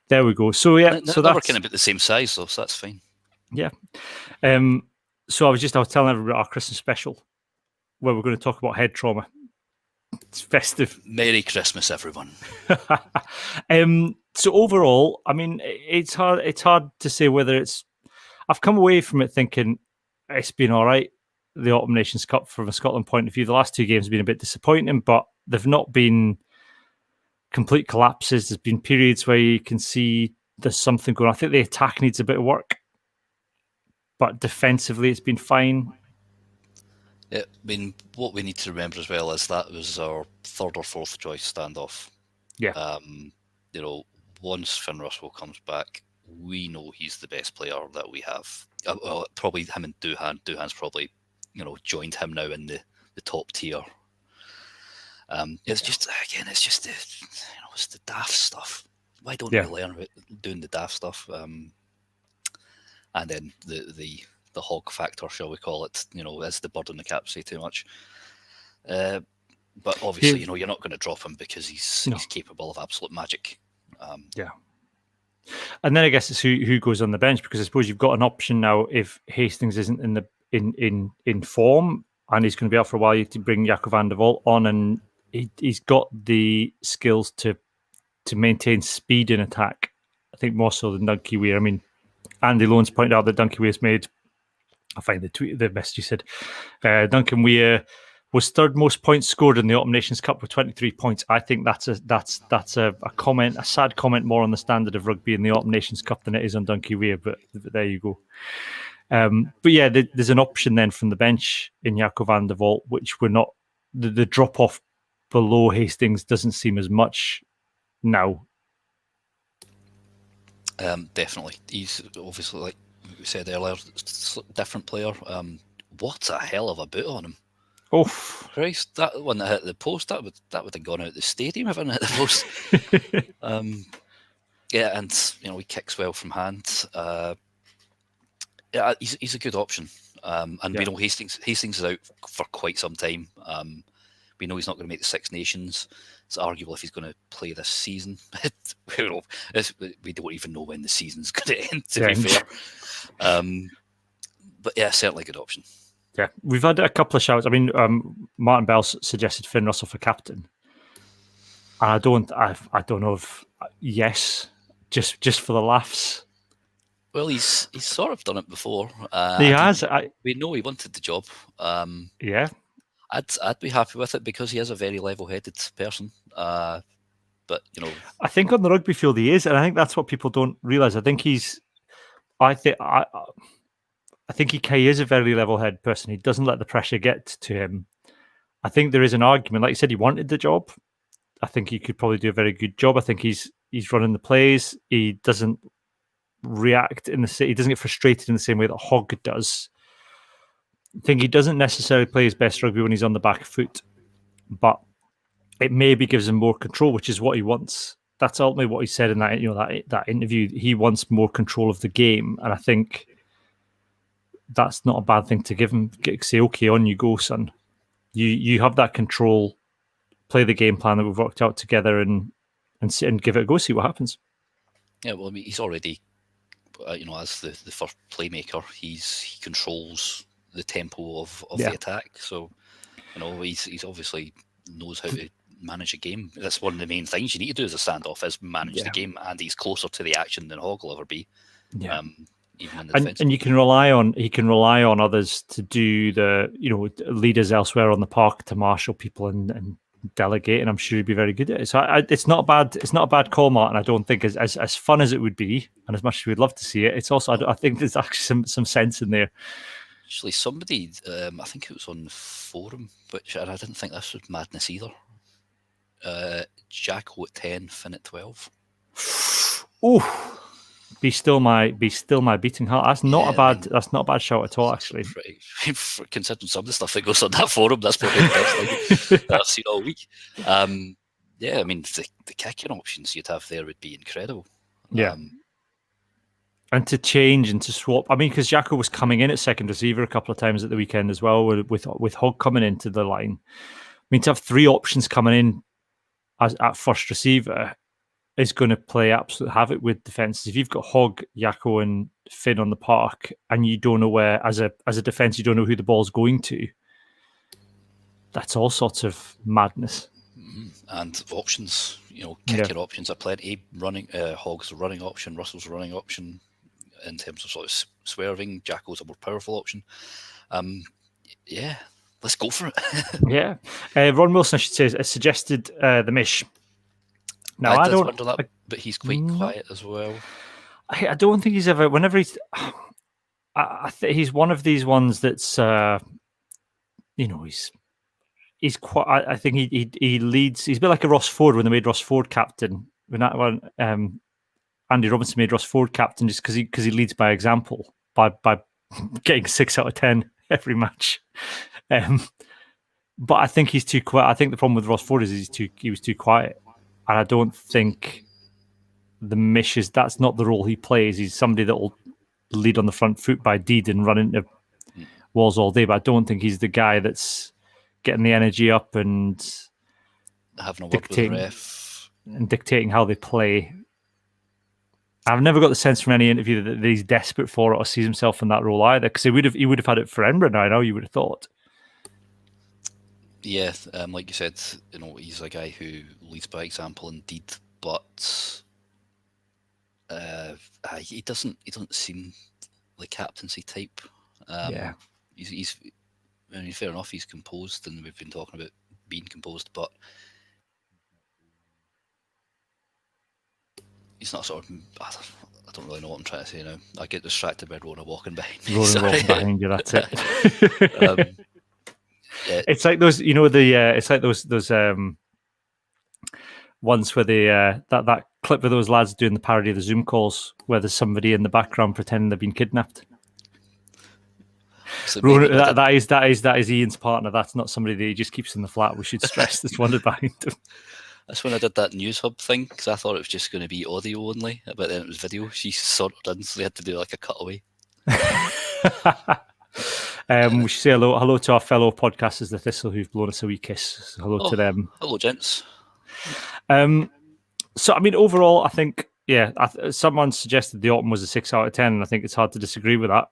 there we go. So yeah, so they're working about the same size, though, so that's fine. Yeah. So I was telling everybody our Christmas special, where we're going to talk about head trauma. It's festive. Merry Christmas, everyone. So overall, I mean, it's hard. It's hard to say whether it's. I've come away from it thinking it's been all right. The Autumn Nations Cup, from a Scotland point of view, the last 2 games have been a bit disappointing, but they've not been complete collapses. There's been periods where you can see there's something going on. I think the attack needs a bit of work, but defensively, it's been fine. Yeah, I mean, what we need to remember as well is that was our 3rd or 4th choice standoff. Yeah. Once Finn Russell comes back, we know he's the best player that we have. Well, probably him and Doohan. Doohan's probably, joined him now in the top tier. It's just it's the daft stuff. Why don't we learn about doing the daft stuff? And then the hog factor, shall we call it? As the bird in the cap say too much. But obviously, you're not going to drop him because he's capable of absolute magic. And then I guess it's who goes on the bench, because I suppose you've got an option now if Hastings isn't in form and he's going to be out for a while. You have to bring Jaco van der Walt on, and he's got the skills to maintain speed in attack. I think more so than Duncan Weir. I mean, Andy Loans pointed out that Duncan Weir's made. I find the message he said. Duncan Weir was 3rd most points scored in the Autumn Nations Cup with 23 points. I think that's a comment, a sad comment more on the standard of rugby in the Autumn Nations Cup than it is on Duncan Weir, but there you go. But yeah, there's an option then from the bench in Jaco van der Walt, which we're not. The drop off below Hastings doesn't seem as much now. Definitely, he's obviously, like we said earlier, different player. What a hell of a boot on him! Oh Christ! That one that hit the post, that would have gone out the stadium if it hadn't hit the post. Yeah, and he kicks well from hand. Yeah, he's a good option. And we know Hastings is out for quite some time. We know he's not going to make the Six Nations. It's arguable if he's going to play this season. We don't even know when the season's going to end, to be fair. But yeah, certainly a good option. Yeah, we've had a couple of shouts. I mean, Martin Bell suggested Finn Russell for captain. And I don't know if just for the laughs. Well, he's sort of done it before. He has. We know he wanted the job. Yeah, I'd be happy with it because he is a very level-headed person. But I think on the rugby field he is, and I think that's what people don't realise. I think he's. I think he is a very level-headed person. He doesn't let the pressure get to him. I think there is an argument. Like you said, he wanted the job. I think he could probably do a very good job. I think he's running the plays. He doesn't react he doesn't get frustrated in the same way that Hogg does. I think he doesn't necessarily play his best rugby when he's on the back foot, but it maybe gives him more control, which is what he wants. That's ultimately what he said in that interview. He wants more control of the game, and I think that's not a bad thing to give him. Say, okay, on you go, son. You have that control. Play the game plan that we've worked out together, and give it a go. See what happens. Yeah, well, I mean, he's already, as the first playmaker, he controls the tempo of the attack. So, he's obviously knows how to manage a game. That's one of the main things you need to do as a standoff is manage the game, and he's closer to the action than Hogg will ever be. Yeah. Even in the and he can rely on others to do the leaders elsewhere on the park to marshal people and delegate, and I'm sure he'd be very good at it. So it's not a bad call, Martin. I don't think as fun as it would be, and as much as we'd love to see it, it's also I think there's actually some sense in there. Actually, somebody, I think it was on the forum, and I didn't think this was madness either. Jaco at 10, Finn at 12. Oh. Be still my beating heart. That's not a bad shout at all, actually. Considering some of the stuff that goes on that forum, that's probably the best thing I've seen all week. Yeah, I mean the kicking options you'd have there would be incredible. Yeah. And to change and to swap. I mean, because Jaco was coming in at second receiver a couple of times at the weekend as well, with Hogg coming into the line. I mean, to have 3 options coming in at first receiver is going to play absolute havoc with defenses. If you've got Hogg, Jaco, and Finn on the park, and you don't know where, as a defense, you don't know who the ball's going to, that's all sorts of madness. And options, kicker options are plenty. Running, Hogg's a running option, Russell's a running option. In terms of sort of swerving, Jacko's a more powerful option. Let's go for it. Yeah. Ron Wilson, I should say, has suggested the Mish. Now, I don't wonder that, but he's quite quiet as well. I don't think he's ever. Whenever he's, he's one of these ones that's, he's quite. I think he leads. He's a bit like a Ross Ford when they made Ross Ford captain. When Andy Robertson made Ross Ford captain, just because he leads by example by getting 6 out of 10 every match. But I think he's too quiet. I think the problem with Ross Ford is he was too quiet. And I don't think the Mish that's not the role he plays. He's somebody that will lead on the front foot by deed and run into walls all day. But I don't think he's the guy that's getting the energy up and having a word with the ref and dictating how they play. I've never got the sense from any interview that he's desperate for it or sees himself in that role either. Because he would have had it for Edinburgh now. I know you would have thought. Yeah, like you said, he's a guy who leads by example indeed, but he doesn't seem like captaincy type. He's fair enough. He's composed, and we've been talking about being composed, but he's not sort of. I don't really know what I'm trying to say now. I get distracted by Rona walking behind me. Rona walking behind you. That's it. It's like those, it's like those ones where they that clip of those lads doing the parody of the Zoom calls where there's somebody in the background pretending they've been kidnapped. So that is Ian's partner. That's not somebody that he just keeps in the flat. We should stress there's one behind him. That's when I did that News Hub thing because I thought it was just going to be audio only, but then it was video. She sorted in, so they had to do like a cutaway. We should say hello to our fellow podcasters, the Thistle, who've blown us a wee kiss. So hello to them. Hello, gents. So, I mean, overall, I think, someone suggested the Autumn was a 6 out of 10, and I think it's hard to disagree with that.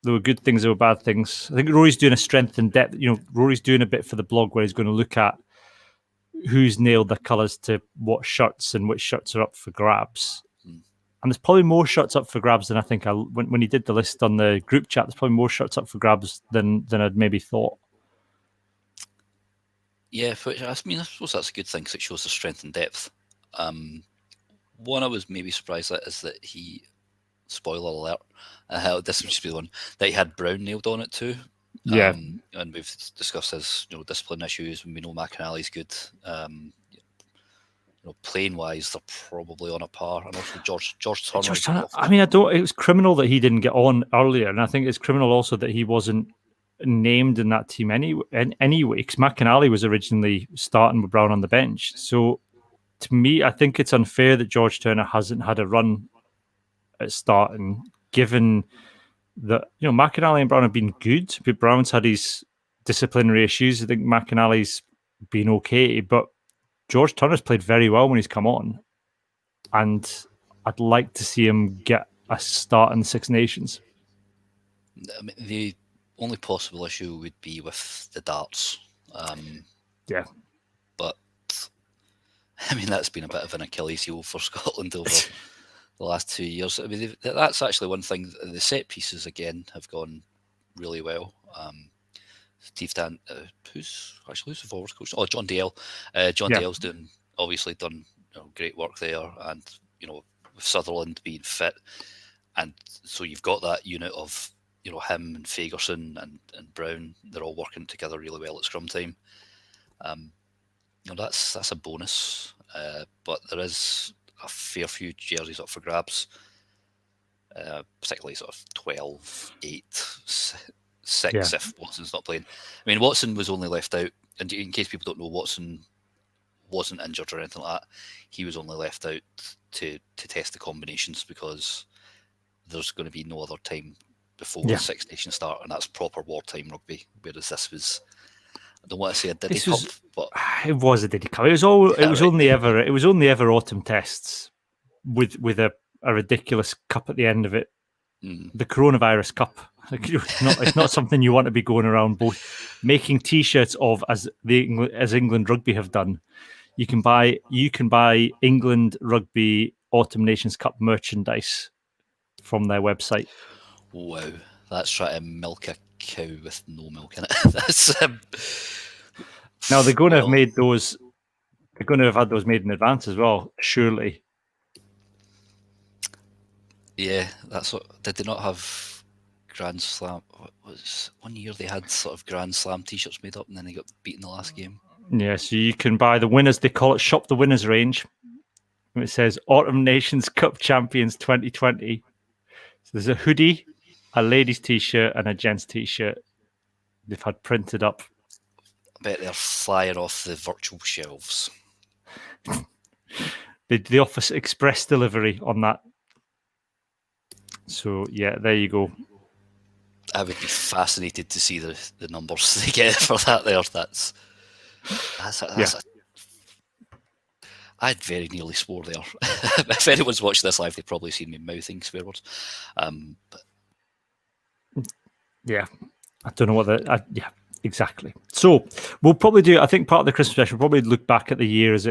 There were good things, there were bad things. I think Rory's doing a strength and depth. Rory's doing a bit for the blog where he's going to look at who's nailed the colours to what shirts and which shirts are up for grabs. And there's probably more shirts up for grabs than I think when he did the list on the group chat. There's probably more shirts up for grabs than I'd maybe thought. Yeah, I suppose that's a good thing because it shows the strength and depth. One I was maybe surprised at is that spoiler alert, this would just be the one, that he had Brown nailed on it too. Yeah. And we've discussed his discipline issues, and we know McAnally's good. Playing wise, they're probably on a par, and also George Turner. I mean, it was criminal that he didn't get on earlier, and I think it's criminal also that he wasn't named in that team anyway. Because McAnally was originally starting with Brown on the bench. So, to me, I think it's unfair that George Turner hasn't had a run at starting, given that McAnally and Brown have been good, but Brown's had his disciplinary issues. I think McAnally's been okay, but George Turner's played very well when he's come on, and I'd like to see him get a start in the Six Nations. I mean, the only possible issue would be with the darts. But I mean, that's been a bit of an Achilles heel for Scotland over the last 2 years. I mean, that's actually one thing. The set pieces again have gone really well. Steve Dan, who's the forwards coach? Oh, John Dale. Dale's obviously done great work there, and with Sutherland being fit, and so you've got that unit of him and Fagerson and Brown. They're all working together really well at scrum time. That's a bonus, but there is a fair few jerseys up for grabs, particularly sort of 12, 8, 6 if Watson's not playing. I mean, Watson was only left out, and in case people don't know, Watson wasn't injured or anything like that. He was only left out to test the combinations because there's going to be no other time before the Six Nations start, and that's proper wartime rugby. Whereas this was, I don't want to say a Diddy Cup, but it was a Diddy Cup. It was only ever autumn tests with a ridiculous cup at the end of it. The Coronavirus Cup. It's not something you want to be going around both making T-shirts of as England Rugby have done. You can buy England Rugby Autumn Nations Cup merchandise from their website. Wow, that's trying to milk a cow with no milk in it. That's now they're going to have made those. They're going to have had those made in advance as well, surely. Yeah, that's what. Did they not have Grand Slam? What was 1 year they had sort of Grand Slam T-shirts made up, and then they got beaten the last game. Yeah, so you can buy the winners. They call it Shop the Winners range. It says Autumn Nations Cup Champions 2020. So there's a hoodie, a ladies' T-shirt, and a gents' T-shirt. They've had printed up. I bet they're flying off the virtual shelves. The office express delivery on that. So yeah, there you go. I would be fascinated to see the numbers they get for that. That's I'd very nearly swore there. If anyone's watching this live, they've probably seen me mouthing swear words. But yeah, I don't know what yeah, exactly. So we'll probably do. I think part of the Christmas special, we'll probably look back at the year as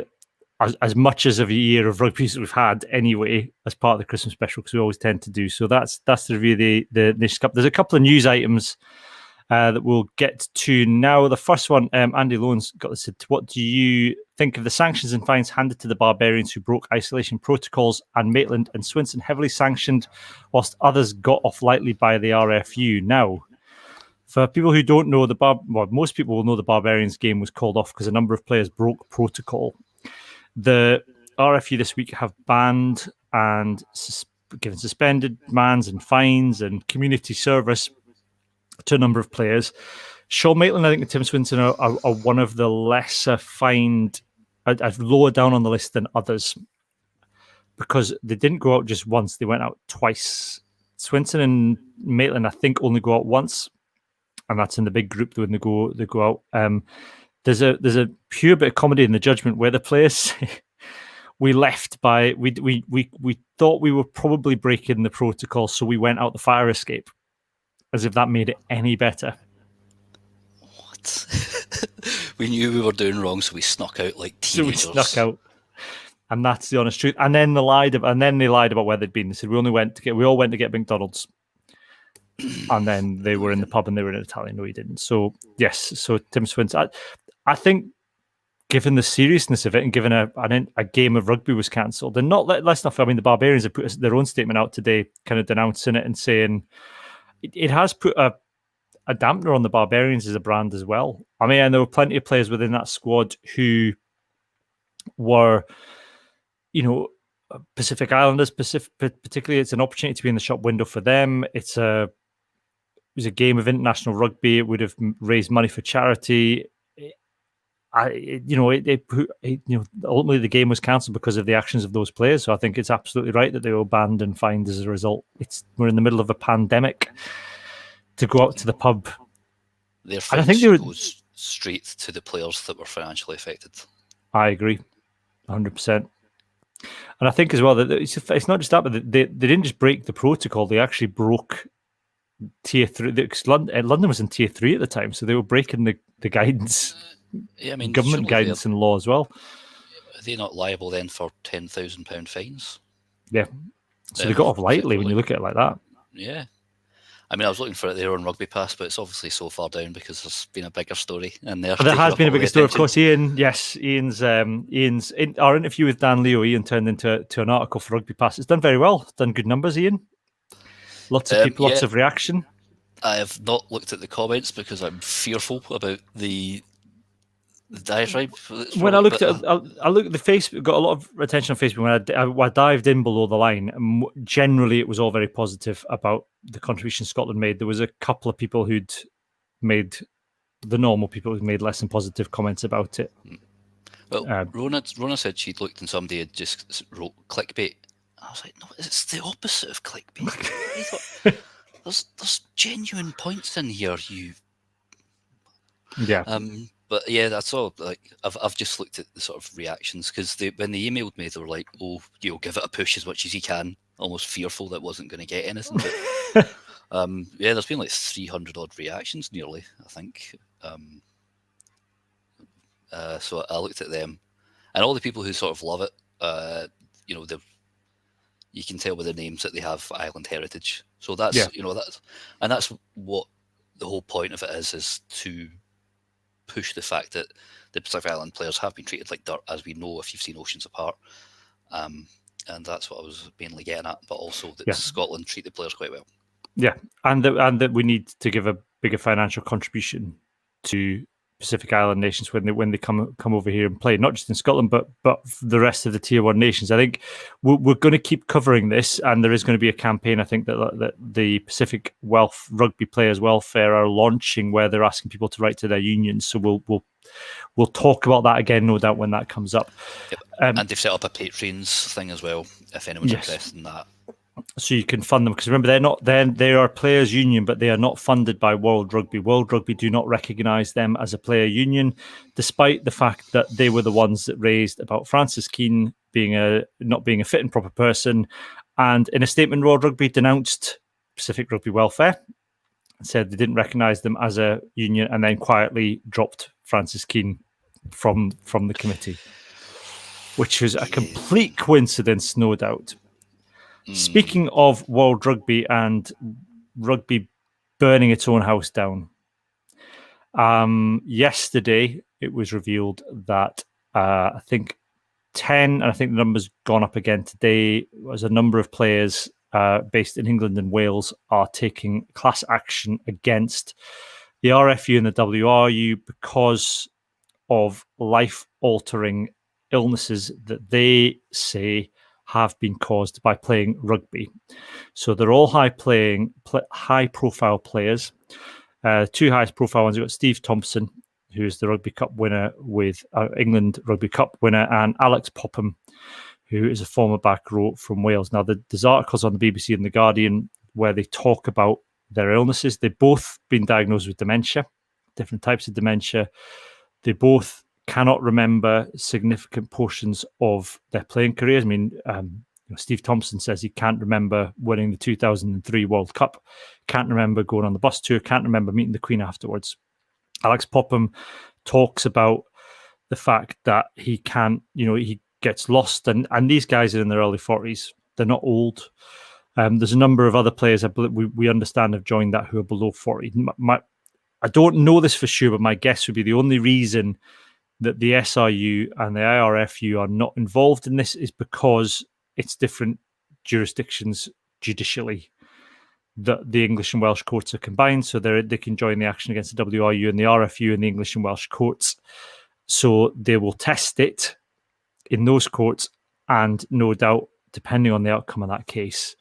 much as of a year of rugby as we've had anyway, as part of the Christmas special, because we always tend to do. So that's the review of the Nations Cup. There's a couple of news items that we'll get to now. The first one, Andy Lowen's got this. What do you think of the sanctions and fines handed to the Barbarians who broke isolation protocols, and Maitland and Swinson heavily sanctioned whilst others got off lightly by the RFU? Now, for people who don't know, most people will know the Barbarians game was called off because a number of players broke protocol. The RFU this week have banned and given suspended bans and fines and community service to a number of players. Sean Maitland, I think, and Tim Swinson are one of the lesser fined, lower down on the list than others, because they didn't go out just once; they went out twice. Swinson and Maitland, I think, only go out once, and that's in the big group when they go out. There's a pure bit of comedy in the judgment where the players say, we thought we were probably breaking the protocol, so we went out the fire escape, as if that made it any better. What? We knew we were doing wrong, so we snuck out like teenagers. So we snuck out, and that's the honest truth. And then they lied about where they'd been. They said we all went to get McDonald's. And then they were in the pub and they were in Italian. No, he didn't. So yes, so Tim Swinson. I think, given the seriousness of it, and given a game of rugby was cancelled, and not less enough. I mean, the Barbarians have put their own statement out today, kind of denouncing it and saying it has put a dampener on the Barbarians as a brand as well. I mean, and there were plenty of players within that squad who were, Pacific Islanders. Particularly, it's an opportunity to be in the shop window for them. It was a game of international rugby. It would have raised money for charity. Ultimately the game was cancelled because of the actions of those players. So I think it's absolutely right that they were banned and fined as a result. We're in the middle of a pandemic. To go out to the pub, their fines goes straight to the players that were financially affected. I agree, 100%. And I think as well that it's not just that, but they didn't just break the protocol; they actually broke Tier 3. London was in Tier 3 at the time, so they were breaking the guidance. Yeah, I mean, government guidance and law as well. Are they not liable then for £10,000 fines? Yeah. So they got off lightly when you look at it like that. Yeah. I mean, I was looking for it there on Rugby Pass, but it's obviously so far down because there's been a bigger story in there. There has been a bigger story, of course. Iain's our interview with Dan Leo. Iain turned into an article for Rugby Pass. It's done very well. It's done good numbers, Iain. Lots of people, lots of reaction. I have not looked at the comments because I'm fearful about the diatribe. When I looked at the Facebook, got a lot of attention on Facebook when I dived in below the line. Generally, it was all very positive about the contribution Scotland made. There was a couple of people who'd made the normal people who'd made less than positive comments about it. Well, Rona said she'd looked and somebody had just wrote clickbait. I was like, no, it's the opposite of clickbait. I thought, there's genuine points in here. Yeah. But yeah, that's all. Like I've just looked at the sort of reactions because when they emailed me, they were like, "Oh, give it a push as much as you can," almost fearful that wasn't going to get anything. But There's been like 300 odd reactions nearly, I think. So I looked at them, and all the people who sort of love it, you can tell by the names that they have island heritage. So that's that's what the whole point of it is to push the fact that the Pacific Island players have been treated like dirt, as we know if you've seen Oceans Apart. And that's what I was mainly getting at, but also that Scotland treat the players quite well. Yeah, and that we need to give a bigger financial contribution to Pacific Island nations when they come over here and play, not just in Scotland, but the rest of the Tier 1 nations. I think we're going to keep covering this, and there is going to be a campaign, I think, that the Pacific Rugby Players Welfare are launching, where they're asking people to write to their unions. So we'll talk about that again, no doubt, when that comes up. Yep. And they've set up a Patreons thing as well, if anyone's interested in that. So you can fund them, because remember, they are a players' union, but they are not funded by World Rugby. World Rugby do not recognise them as a player union, despite the fact that they were the ones that raised about Francis Keane not being a fit and proper person. And in a statement, World Rugby denounced Pacific Rugby Welfare and said they didn't recognise them as a union, and then quietly dropped Francis Keane from the committee, which was a complete coincidence, no doubt. Speaking of World Rugby and rugby burning its own house down, yesterday it was revealed that I think 10, and I think the number's gone up again today, was a number of players based in England and Wales are taking class action against the RFU and the WRU because of life-altering illnesses that they say have been caused by playing rugby. So they're all high-profile players. Two highest-profile ones, you've got Steve Thompson, who's the Rugby Cup winner with England Rugby Cup winner, and Alex Popham, who is a former back row from Wales. Now, there's articles on the BBC and The Guardian where they talk about their illnesses. They've both been diagnosed with dementia, different types of dementia. They both cannot remember significant portions of their playing careers. I mean, Steve Thompson says he can't remember winning the 2003 World Cup, can't remember going on the bus tour, can't remember meeting the Queen afterwards. Alex Popham talks about the fact that he can't, he gets lost, and these guys are in their early 40s. They're not old. There's a number of other players we understand have joined that who are below 40. I don't know this for sure, but my guess would be the only reason that the SRU and the IRFU are not involved in this is because it's different jurisdictions judicially. The English and Welsh courts are combined, so they can join the action against the WRU and the RFU and the English and Welsh courts. So they will test it in those courts, and no doubt, depending on the outcome of that case,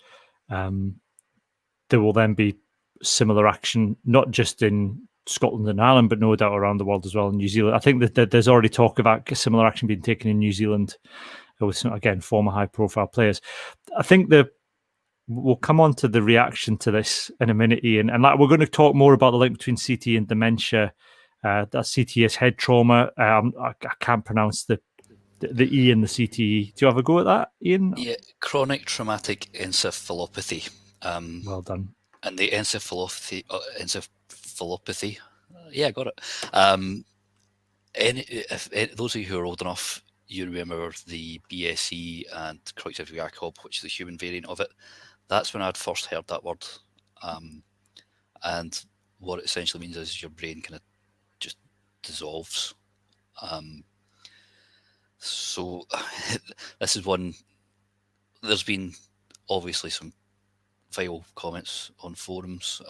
there will then be similar action, not just in Scotland and Ireland, but no doubt around the world as well. In New Zealand, I think that there's already talk about similar action being taken in New Zealand with, again, former high-profile players. I think we'll come on to the reaction to this in a minute, Iain, and we're going to talk more about the link between CTE and dementia. That CTE is head trauma. I can't pronounce the E in the CTE. Do you have a go at that, Iain? Yeah, chronic traumatic encephalopathy. Well done. And the encephalopathy. Yeah, I got it. Those of you who are old enough, you remember the BSE and Creutzfeldt-Jakob, which is the human variant of it. That's when I'd first heard that word. And what it essentially means is your brain kind of just dissolves. So this is one. There's been obviously some vile comments on forums.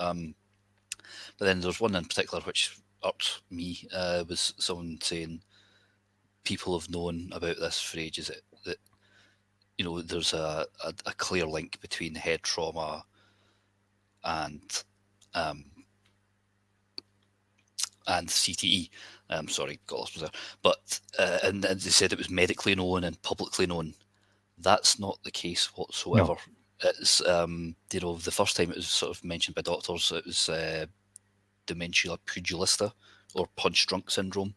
But then there's one in particular which irked me, was someone saying people have known about this for ages, that there's a clear link between head trauma and CTE. Sorry, got lost there. But and they said it was medically known and publicly known. That's not the case whatsoever. No. It's the first time it was sort of mentioned by doctors, it was dementia pugilista or punch drunk syndrome.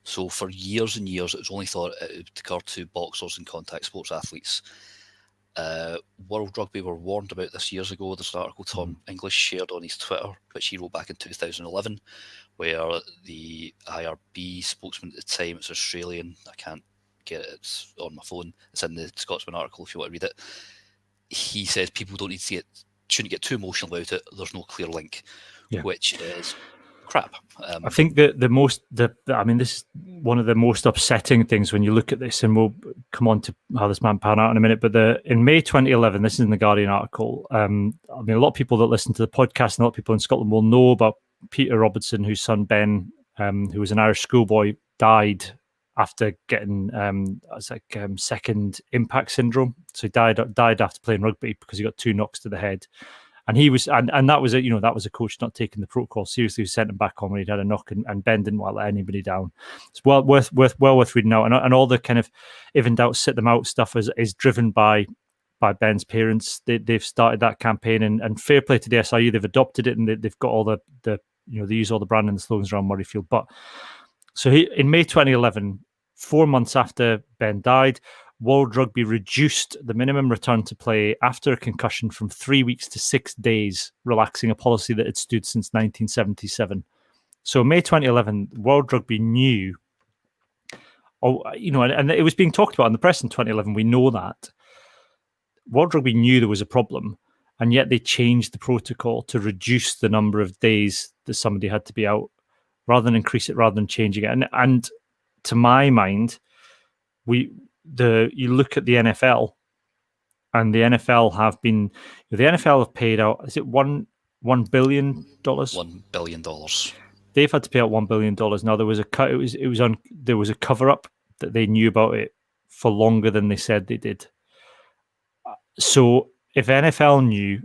So for years and years, it was only thought it would occur to boxers and contact sports athletes. World Rugby were warned about this years ago. There's an article Tom English shared on his Twitter, which he wrote back in 2011, where the IRB spokesman at the time, it's Australian, I can't get it, it's on my phone, it's in the Scotsman article if you want to read it. He says people don't need to shouldn't get too emotional about it. There's no clear link, which is crap. I think this is one of the most upsetting things when you look at this, and we'll come on to how this might pan out in a minute. But in May 2011, this is in the Guardian article. A lot of people that listen to the podcast, and a lot of people in Scotland will know about Peter Robertson, whose son Ben, who was an Irish schoolboy, died after getting second impact syndrome. So he died after playing rugby because he got 2 knocks to the head. And he was, and that was that was a coach not taking the protocol seriously, who sent him back on when he'd had a knock, and Ben didn't want to let anybody down. It's well worth reading out, and all the kind of even doubt sit them out stuff is driven by Ben's parents. They've started that campaign, and fair play to the SIU, they've adopted it, and they've got all the they use all the branding and slogans around Murrayfield. But so in May 2011, 4 months after Ben died, World Rugby reduced the minimum return to play after a concussion from 3 weeks to 6 days, relaxing a policy that had stood since 1977. So May 2011, World Rugby knew, and it was being talked about in the press in 2011. We know that World Rugby knew there was a problem, and yet they changed the protocol to reduce the number of days that somebody had to be out, rather than increase it, rather than changing it. And to my mind, you look at the NFL, and the NFL have paid out, is it $1 billion? $1 billion. They've had to pay out $1 billion. Now there was there was a cover up that they knew about it for longer than they said they did. So if NFL knew,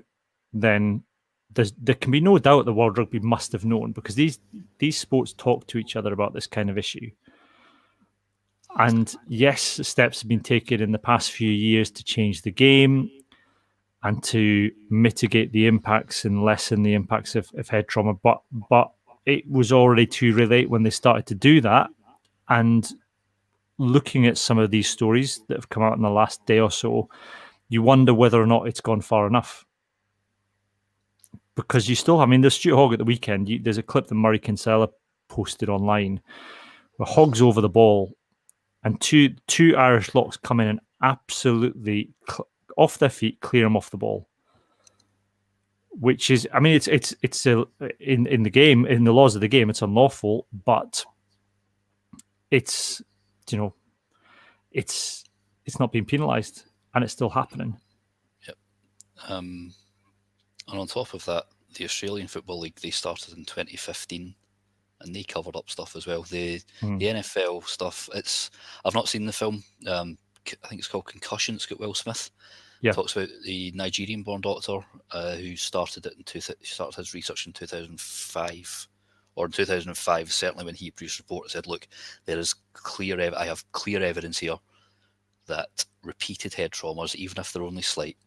then there can be no doubt the World Rugby must have known, because these sports talk to each other about this kind of issue. And yes, steps have been taken in the past few years to change the game and to mitigate the impacts and lessen the impacts of head trauma. But it was already too late when they started to do that. And looking at some of these stories that have come out in the last day or so, you wonder whether or not it's gone far enough. Because you still, there's Stuart Hogg at the weekend. There's a clip that Murray Kinsella posted online where Hogg's over the ball, and two Irish locks come in and absolutely off their feet clear him off the ball. Which is, it's in the game, in the laws of the game, it's unlawful, but it's it's not being penalised, and it's still happening. Yep. And on top of that, the Australian Football League, they started in 2015. And they covered up stuff as well. The NFL stuff, I've not seen the film. I think it's called Concussion. It's got Will Smith. Yeah. It talks about the Nigerian-born doctor who started started his research in 2005, or in 2005. Certainly, when he produced a report, it said, "Look, there is I have clear evidence here that repeated head traumas, even if they're only slight,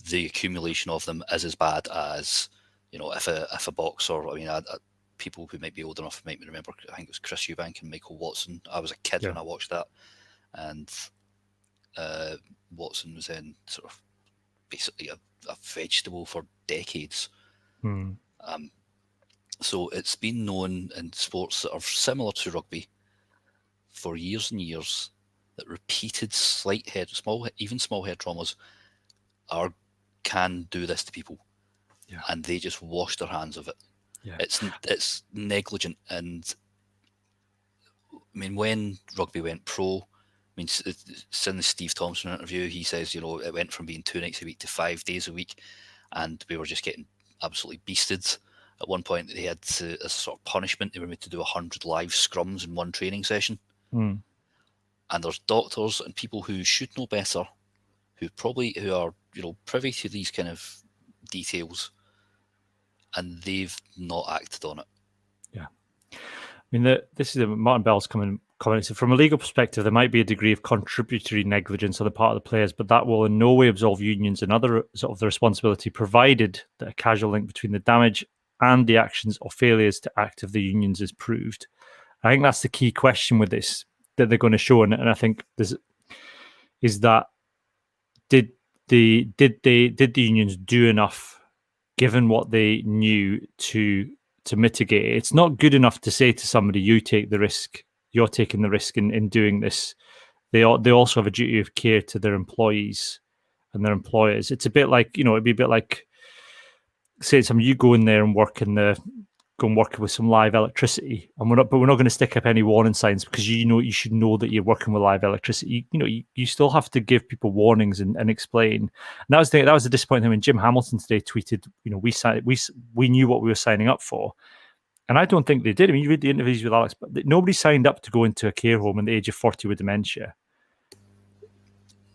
the accumulation of them is as bad as if a boxer. People who might be old enough might remember, I think it was Chris Eubank and Michael Watson. I was a kid when I watched that. And Watson was then sort of basically a vegetable for decades. So it's been known in sports that are similar to rugby for years and years that repeated small head traumas can do this to people. Yeah. And they just wash their hands of it. Yeah. It's negligent, and when rugby went pro, it's in the Steve Thompson interview, he says, it went from being 2 nights a week to 5 days a week, and we were just getting absolutely beasted. At one point, they had to, as a sort of punishment, they were made to do 100 live scrums in one training session. And there's doctors and people who should know better, who are privy to these kind of details, and they've not acted on it. Yeah. This is Martin Bell's comment. So from a legal perspective, there might be a degree of contributory negligence on the part of the players, but that will in no way absolve unions and other sort of the responsibility, provided that a causal link between the damage and the actions or failures to act of the unions is proved. I think that's the key question with this that they're going to show, and I think is that did the unions do enough, given what they knew, to mitigate it? It's not good enough to say to somebody, "You take the risk. You're taking the risk in doing this." They also have a duty of care to their employees and their employers. It's a bit like, it'd be a bit like saying something, you go in there and work with some live electricity, and we're not going to stick up any warning signs, because you should know that you're working with live electricity. You still have to give people warnings and explain. And that was the disappointing thing when Jim Hamilton today tweeted, we knew what we were signing up for. And I don't think they did. I mean, you read the interviews with Alex, but nobody signed up to go into a care home at the age of 40 with dementia.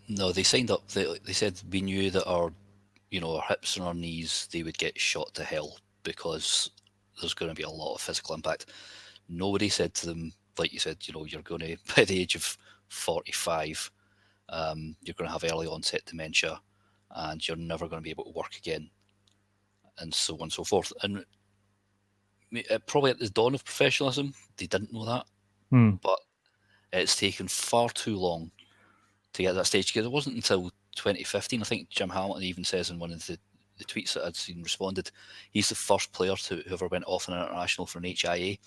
No, they signed up. They said we knew that our hips and our knees, they would get shot to hell because there's going to be a lot of physical impact. Nobody said to them, like you said, you're going to, by the age of 45, you're going to have early onset dementia and you're never going to be able to work again, and so on and so forth. And probably at the dawn of professionalism, they didn't know that. But it's taken far too long to get to that stage, because it wasn't until 2015, I think Jim Hamilton even says in one of the tweets that I'd seen responded, he's the first player to whoever went off an international for an HIA,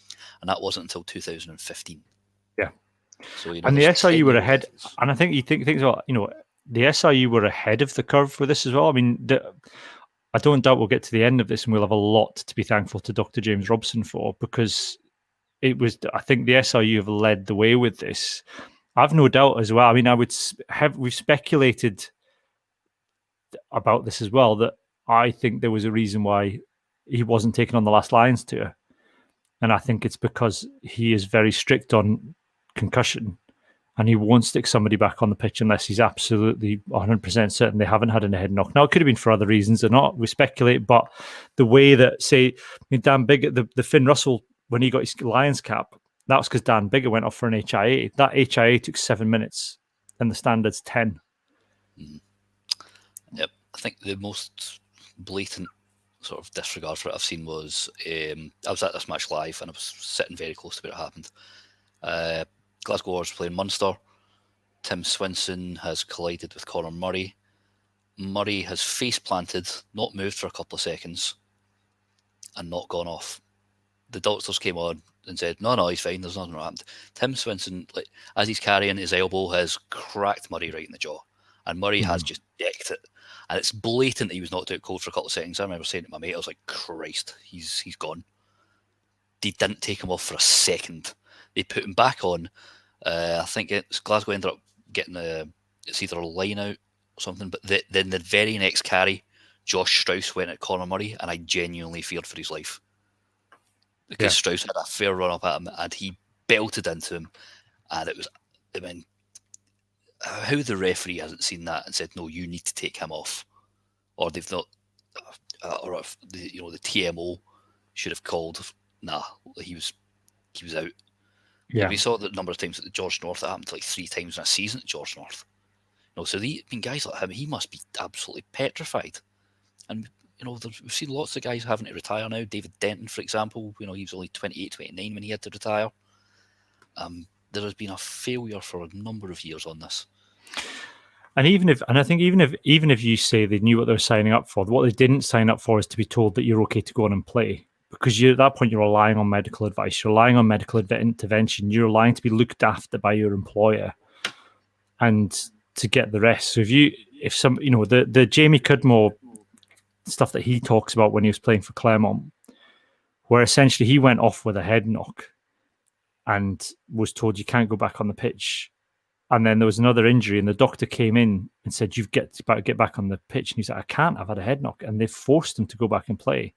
and that wasn't until 2015. Yeah. So, and the SIU were ahead, and I think you think about, the SIU were ahead of the curve with this as well. I mean, I don't doubt we'll get to the end of this and we'll have a lot to be thankful to Dr. James Robertson for, because I think the SIU have led the way with this. I've no doubt as well. I mean, we've speculated about this as well, that I think there was a reason why he wasn't taken on the Last Lions tour. And I think it's because he is very strict on concussion, and he won't stick somebody back on the pitch unless he's absolutely 100% certain they haven't had a head knock. Now, it could have been for other reasons or not. We speculate, but the way that, Dan Biggar, the Finn Russell, when he got his Lions cap, that was because Dan Biggar went off for an HIA. That HIA took 7 minutes, and the standard's 10. Yep. I think the most blatant sort of disregard for it I've seen was, I was at this match live and I was sitting very close to where it happened. Glasgow Warriors playing Munster. Tim Swinson has collided with Conor Murray. Murray has face planted, not moved for a couple of seconds, and not gone off. The doctors came on and said, no, he's fine, there's nothing happened. Tim Swinson, as he's carrying, his elbow has cracked Murray right in the jaw, and Murray has just decked it. And it's blatant that he was knocked out cold for a couple of seconds. I remember saying to my mate, I was like, Christ, he's gone. They didn't take him off for a second. They put him back on. I think Glasgow ended up getting it's either a line out or something, but then the very next carry, Josh Strauss went at Conor Murray, and I genuinely feared for his life. Because Strauss had a fair run up at him, and he belted into him. And it was, how the referee hasn't seen that and said, no, you need to take him off, or they've not, or if the TMO should have called, nah, he was out. Yeah, we saw the number of times at the George North. It happened like 3 times in a season at George North. So guys like him, he must be absolutely petrified. And we've seen lots of guys having to retire now. David Denton, for example, he was only 28, 29 when he had to retire. There has been a failure for a number of years on this. And I think even if you say they knew what they were signing up for, what they didn't sign up for is to be told that you're okay to go on and play. Because at that point, you're relying on medical advice, you're relying on medical intervention, you're relying to be looked after by your employer, and to get the rest. So the Jamie Cudmore stuff that he talks about when he was playing for Claremont, where essentially he went off with a head knock and was told you can't go back on the pitch. And then there was another injury, and the doctor came in and said, you've got to get back on the pitch. And he's like, I can't, I've had a head knock. And they forced him to go back and play.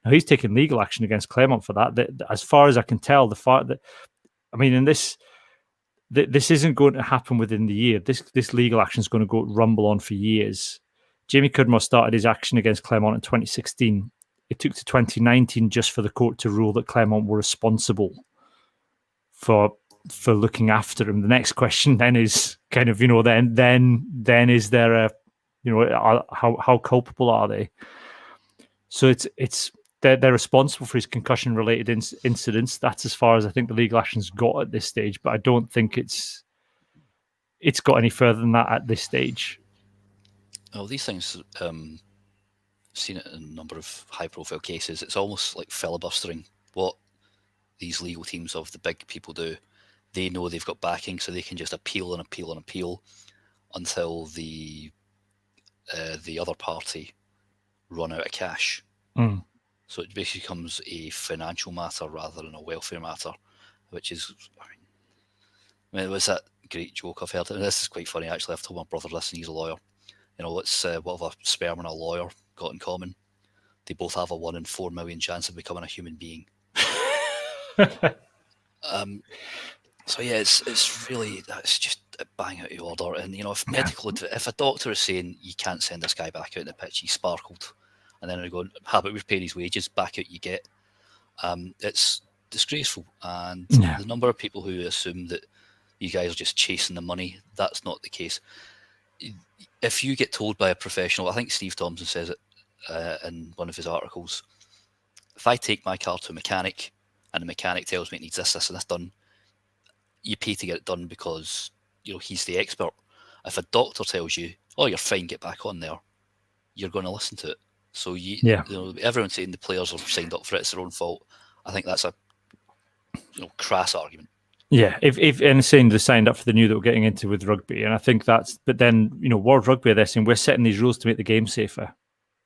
Now, he's taken legal action against Claremont for that. As far as I can tell, this isn't going to happen within the year. This legal action is going to rumble on for years. Jamie Cudmore started his action against Claremont in 2016. It took to 2019 just for the court to rule that Claremont were responsible for looking after him. The next question then is kind of, then is there a, how culpable are they? So they're responsible for his concussion-related incidents. That's as far as I think the legal action's got at this stage. But I don't think it's got any further than that at this stage. Well, these things, seen it in a number of high-profile cases. It's almost like filibustering what these legal teams of the big people do. They know they've got backing, so they can just appeal and appeal and appeal until the other party run out of cash. Mm. So it basically becomes a financial matter rather than a welfare matter, which is, I mean, it was that great joke I've heard, and this is quite funny actually. I've told my brother this, and he's a lawyer. You know, what's what have a sperm and a lawyer got in common? They both have a 1 in 4 million chance of becoming a human being. So yeah, it's really, that's just a bang out of order. And you know, if a doctor is saying you can't send this guy back out in the pitch, he sparkled, and then they're going, how about we're paying his wages, back out you get. It's disgraceful, and the number of people who assume that you guys are just chasing the money, that's not the case. If you get told by a professional, I think Steve Thompson says it in one of his articles, if I take my car to a mechanic and the mechanic tells me it needs this, this, and this done, you pay to get it done because you know he's the expert. If a doctor tells you, "Oh, you're fine, get back on there," you're going to listen to it. So you know, everyone's saying the players have signed up for it; it's their own fault. I think that's a crass argument. Yeah, if and saying they signed up for the new that we're getting into with rugby, and I think that's. But then World Rugby are there saying we're setting these rules to make the game safer.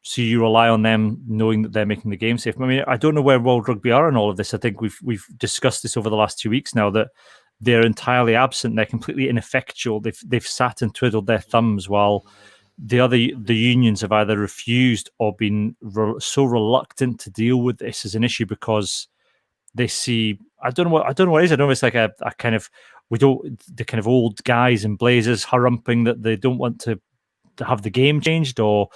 So you rely on them knowing that they're making the game safe. I mean, I don't know where World Rugby are in all of this. I think we've discussed this over the last 2 weeks now that they're entirely absent. They're completely ineffectual. They've sat and twiddled their thumbs while the unions have either refused or been so reluctant to deal with this as an issue because they see. I don't know what it is. I don't know if it's like a kind of the kind of old guys in blazers harumping that they don't want to have the game changed, or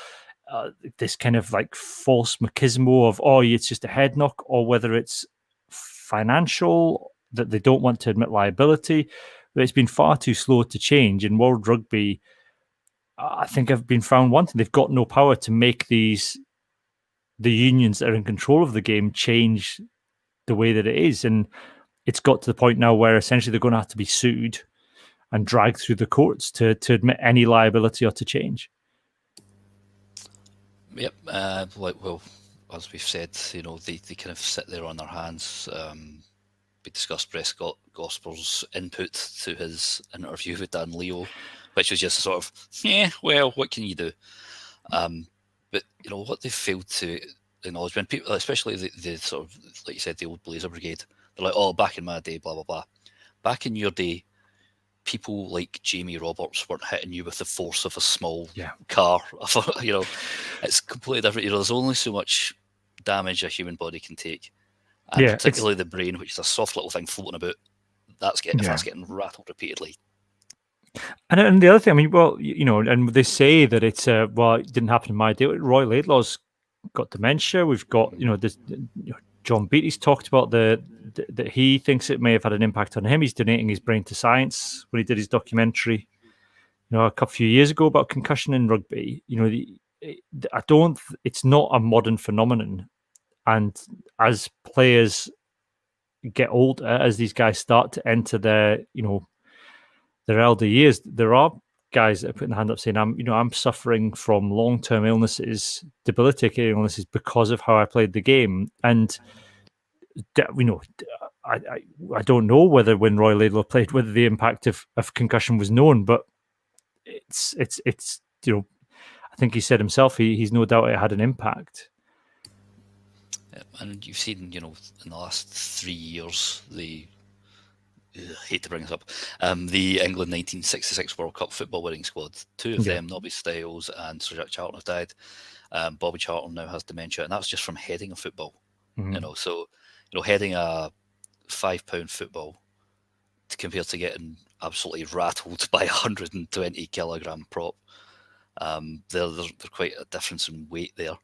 this kind of like false machismo of it's just a head knock, or whether it's financial that they don't want to admit liability. But it's been far too slow to change. In World Rugby, I think have been found wanting. They've got no power to make the unions that are in control of the game change the way that it is, and it's got to the point now where essentially they're going to have to be sued and dragged through the courts to admit any liability or to change. Yep. Well, as we've said, they kind of sit there on their hands. We discussed Brett Gosper's input to his interview with Dan Leo, which was just a sort of, well, what can you do? But what they failed to acknowledge, when people, especially the sort of, like you said, the old Blazer Brigade, they're like, oh, back in my day, blah blah blah. Back in your day, people like Jamie Roberts weren't hitting you with the force of a small car. It's completely different. There's only so much damage a human body can take, and particularly the brain, which is a soft little thing floating about. That's getting rattled repeatedly. And the other thing, I mean, well, and they say that it's it didn't happen in my day. Roy Laidlaw's got dementia. We've got John Beattie's talked about that he thinks it may have had an impact on him. He's donating his brain to science when he did his documentary, a few years ago about concussion in rugby. It's not a modern phenomenon, and as players get older, as these guys start to enter their elder years, there are guys that are putting their hand up saying, I'm suffering from long-term illnesses, debilitating illnesses because of how I played the game. And I don't know whether when Roy Laidlaw played, whether the impact of concussion was known, but it's I think he said himself he's no doubt it had an impact. And you've seen, in the last 3 years, hate to bring this up, the England 1966 World Cup football winning squad. Two of them, Nobby Stiles and Sir Jack Charlton, have died. Bobby Charlton now has dementia, and that's just from heading a football. Mm-hmm. So heading a £5 football compared to getting absolutely rattled by a 120 kilogram prop. There's quite a difference in weight there.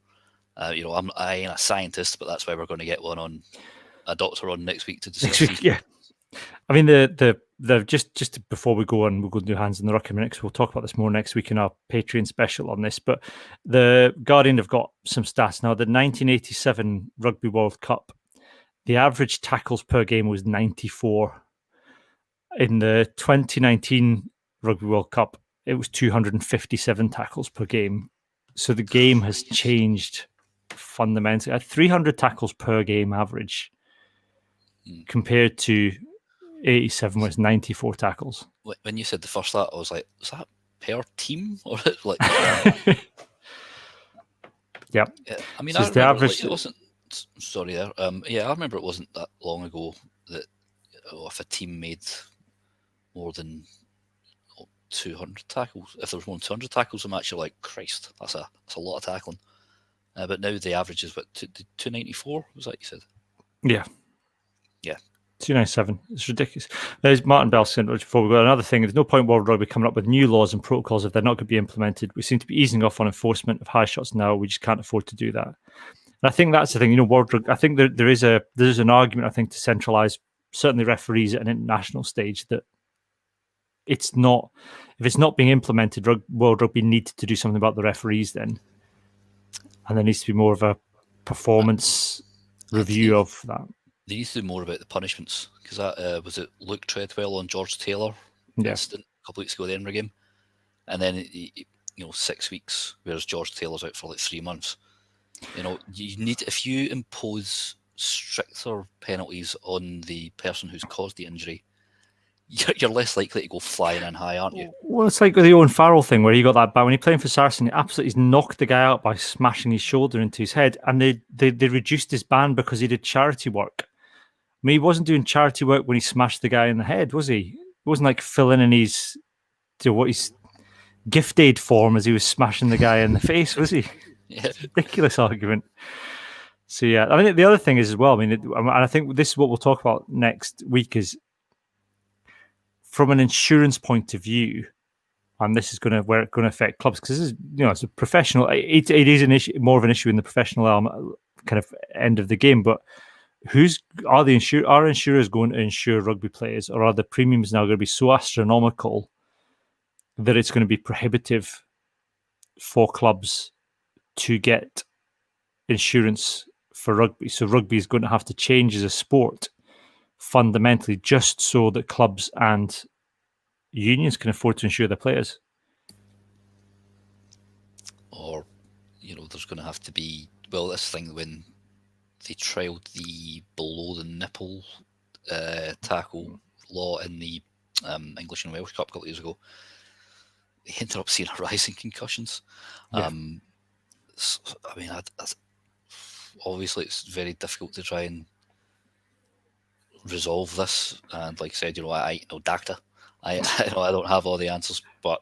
I ain't a scientist, but that's why we're going to get a doctor on next week to discuss. Yeah. I mean, the just before we go on, we'll go do Hands in the Ruck in a minute, because we'll talk about this more next week in our Patreon special on this. But the Guardian have got some stats now. The 1987 Rugby World Cup, the average tackles per game was 94. In the 2019 Rugby World Cup, it was 257 tackles per game. So the game has changed fundamentally. At 300 tackles per game average compared to 87 was 94 tackles. When you said the first stat, I was like, is that per team? Or like, yeah. I mean, So I it's the remember, average. it wasn't, sorry there. Yeah, I remember it wasn't that long ago that if a team made more than 200 tackles, if there was more than 200 tackles a match, you're like, Christ, that's a lot of tackling. But now the average is, what, 294? Was that you said? Yeah. Yeah. 297. It's ridiculous. There's Martin Bell saying, before we go, another thing, there's no point World Rugby coming up with new laws and protocols if they're not going to be implemented. We seem to be easing off on enforcement of high shots now. We just can't afford to do that. And I think that's the thing, World Rugby, I think there's an argument, I think, to centralise certainly referees at an international stage that it's not, if it's not being implemented, World Rugby needs to do something about the referees then. And there needs to be more of a performance review of that. They need to do more about the punishments, because that was it Luke Treadwell on George Taylor incident a couple of weeks ago, the Edinburgh game, and then 6 weeks, whereas George Taylor's out for like 3 months. You need, if you impose stricter penalties on the person who's caused the injury, you're less likely to go flying in high, aren't you? Well, it's like the Owen Farrell thing where he got that back when he playing for Saracen. He absolutely knocked the guy out by smashing his shoulder into his head, and they reduced his ban because he did charity work. I mean, he wasn't doing charity work when he smashed the guy in the head, was he? It wasn't like filling in his gift aid form as he was smashing the guy in the face, was he? Yeah. Ridiculous argument. So yeah, I mean, the other thing is as well. I mean, and I think this is what we'll talk about next week is from an insurance point of view, and this is going to affect clubs because this is it's a professional. It is an issue, more of an issue in the professional element, kind of end of the game, but. Are insurers going to insure rugby players, or are the premiums now going to be so astronomical that it's going to be prohibitive for clubs to get insurance for rugby? So rugby is going to have to change as a sport fundamentally just so that clubs and unions can afford to insure their players. Or, there's going to have to be, this thing when they trialled the below the nipple tackle law in the English and Welsh Cup a couple of years ago. They ended up seeing a rise in concussions. Yeah. Obviously it's very difficult to try and resolve this. And like I said, I ain't no doctor. I don't have all the answers, but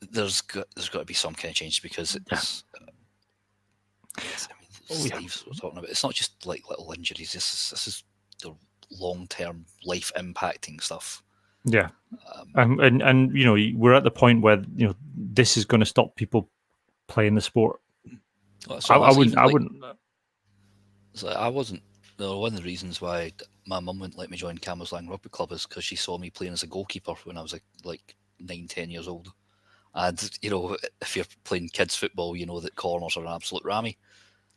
there's got to be some kind of change because it's. Sleeves we're talking about. It's not just like little injuries. This is the long-term life impacting stuff. Yeah, and we're at the point where this is going to stop people playing the sport. I wouldn't. So I wasn't. One of the reasons why my mum wouldn't let me join Cambuslang Rugby Club is because she saw me playing as a goalkeeper when I was like 9-10 years old. And if you're playing kids football, that corners are an absolute rammy.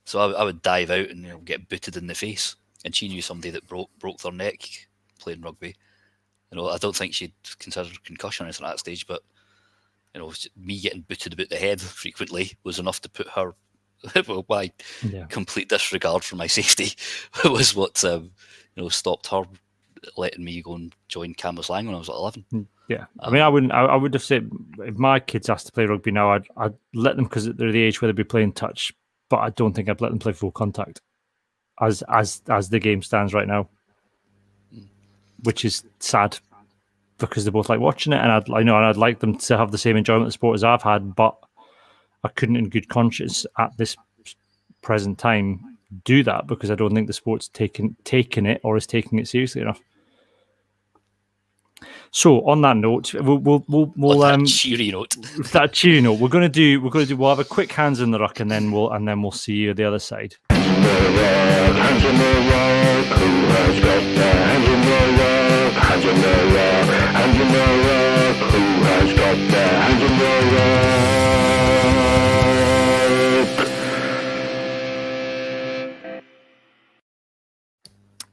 So I would dive out and get booted in the face. And she knew somebody that broke their neck playing rugby. I don't think she'd considered concussion or anything at that stage, but me getting booted about the head frequently was enough to put her. My complete disregard for my safety was what stopped her letting me go and join Cambuslang when I was 11. Yeah, I mean, I would have said if my kids asked to play rugby now, I'd let them because they're the age where they'd be playing touch. But I don't think I'd let them play full contact as the game stands right now, which is sad because they both like watching it, and I'd like them to have the same enjoyment of the sport as I've had, but I couldn't, in good conscience, at this present time, do that because I don't think the sport's taking it or is taking it seriously enough. So on that note, we'll that cheery note. That cheery note. We'll have a quick hands in the ruck and then we'll see you at the other side. Hands in the ruck, who has got their hands in the ruck? Hands in the ruck, hands in the ruck, who has got their hands in the ruck?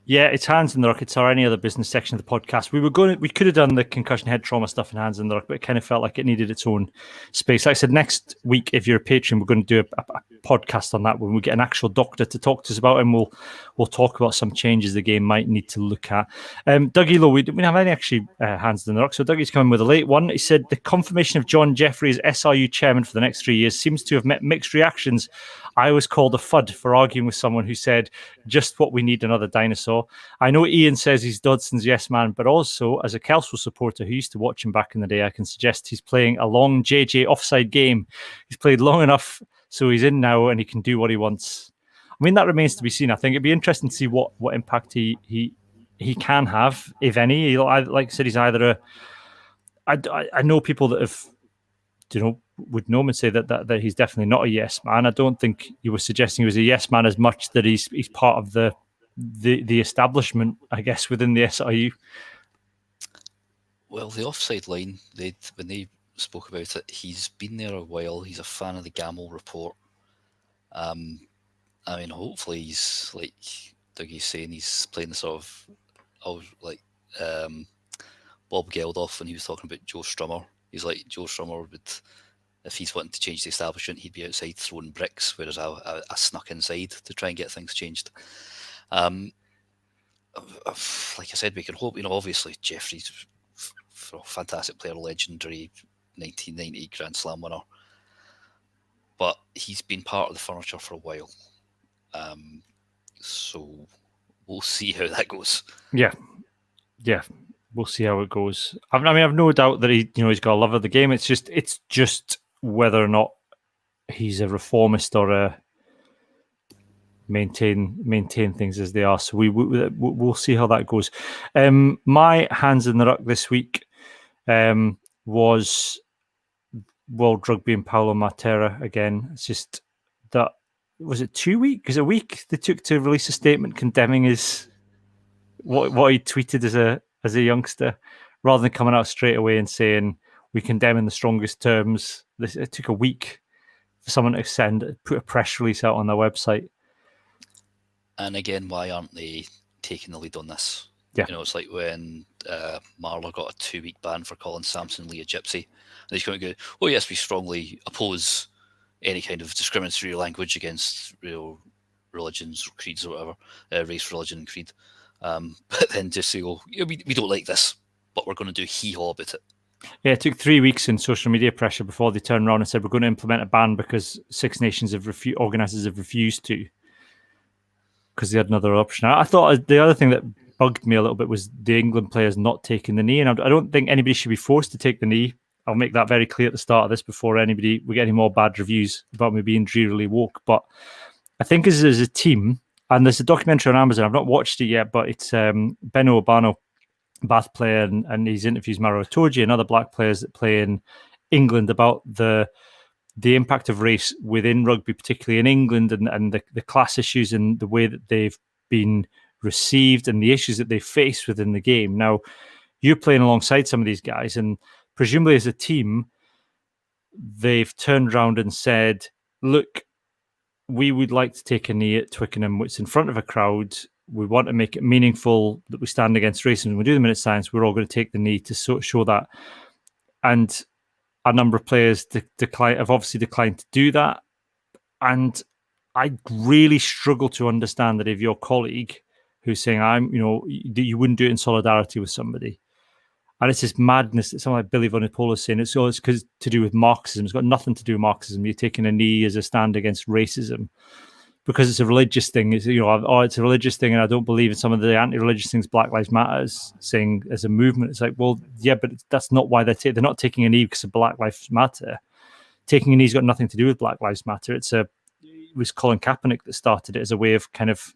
Yeah, it's Hands in the Ruck. It's our any other business section of the podcast. We could have done the concussion head trauma stuff in Hands in the Ruck, but it kind of felt like it needed its own space. Like I said, next week, if you're a patron, we're going to do a podcast on that when we get an actual doctor to talk to us about it, and we'll talk about some changes the game might need to look at. Dougie Lowe, we didn't have any actually Hands in the Ruck, so Dougie's coming with a late one. He said the confirmation of John Jeffrey as SRU chairman for the next 3 years seems to have met mixed reactions. I was called a FUD for arguing with someone who said just what we need, another dinosaur. I know Iain says he's Dodson's yes man, but also as a Kelso supporter who used to watch him back in the day, I can suggest he's playing a long JJ offside game. He's played long enough, so he's in now and he can do what he wants. I mean, that remains to be seen. I think it'd be interesting to see what impact he can have, if any. Like I said, he's either I know people that have, would know him and say that he's definitely not a yes man. I don't think you were suggesting he was a yes man as much that he's part of the establishment, I guess, within the SRU. Well, the offside line, when they spoke about it, he's been there a while. He's a fan of the Gamble report. I mean, hopefully he's, like Dougie's saying, he's playing the sort of like Bob Geldof when he was talking about Joe Strummer. He's like Joe Strummer would, if he's wanting to change the establishment, he'd be outside throwing bricks, whereas I snuck inside to try and get things changed. Like I said, we can hope, obviously Jeffrey's a fantastic player, legendary 1990 Grand Slam winner, but he's been part of the furniture for a while. So we'll see how that goes. Yeah. We'll see how it goes. I mean, I've no doubt that he's got a love of the game. It's just whether or not he's a reformist or a maintain things as they are. So we'll see how that goes. My Hands in the Ruck this week was World Rugby and Paulo Matera again. It's just that, was it 2 weeks? A week they took to release a statement condemning his what he tweeted as a youngster, rather than coming out straight away and saying we condemn in the strongest terms. It took a week for someone to put a press release out on their website. And again, why aren't they taking the lead on this? Yeah. It's like when Marler got a 2-week ban for calling Samson Lee a gypsy. And he's going to go, oh yes, we strongly oppose any kind of discriminatory language against real religions or creeds or whatever, race, religion, and creed. But then just say, oh, we don't like this, but we're going to do hee-haw about it. Yeah, it took 3 weeks in social media pressure before they turned around and said we're going to implement a ban because Six Nations organisers have refused to, because they had another option. I thought the other thing that bugged me a little bit was the England players not taking the knee, and I don't think anybody should be forced to take the knee. I'll make that very clear at the start of this before we get any more bad reviews about me being drearily woke. But I think as a team, and there's a documentary on Amazon, I've not watched it yet, but it's Beno Obano, Bath player, and he's interviews Maro Itoje and other black players that play in England about the impact of race within rugby, particularly in England, and the class issues and the way that they've been received and the issues that they face within the game. Now, you're playing alongside some of these guys, and presumably as a team, they've turned around and said, look, we would like to take a knee at Twickenham. It's in front of a crowd. We want to make it meaningful that we stand against racism. We do the minute silence. We're all going to take the knee to show that. And a number of players have obviously declined to do that. And I really struggle to understand that if your colleague who's saying, that you wouldn't do it in solidarity with somebody. And it's this madness that someone like Billy Vunipola is saying. It's because to do with Marxism. It's got nothing to do with Marxism. You're taking a knee as a stand against racism because it's a religious thing. It's a religious thing, and I don't believe in some of the anti-religious things Black Lives Matter is saying as a movement. It's like, well, yeah, but that's not why they're not taking a knee because of Black Lives Matter. Taking a knee's got nothing to do with Black Lives Matter. It was Colin Kaepernick that started it as a way of kind of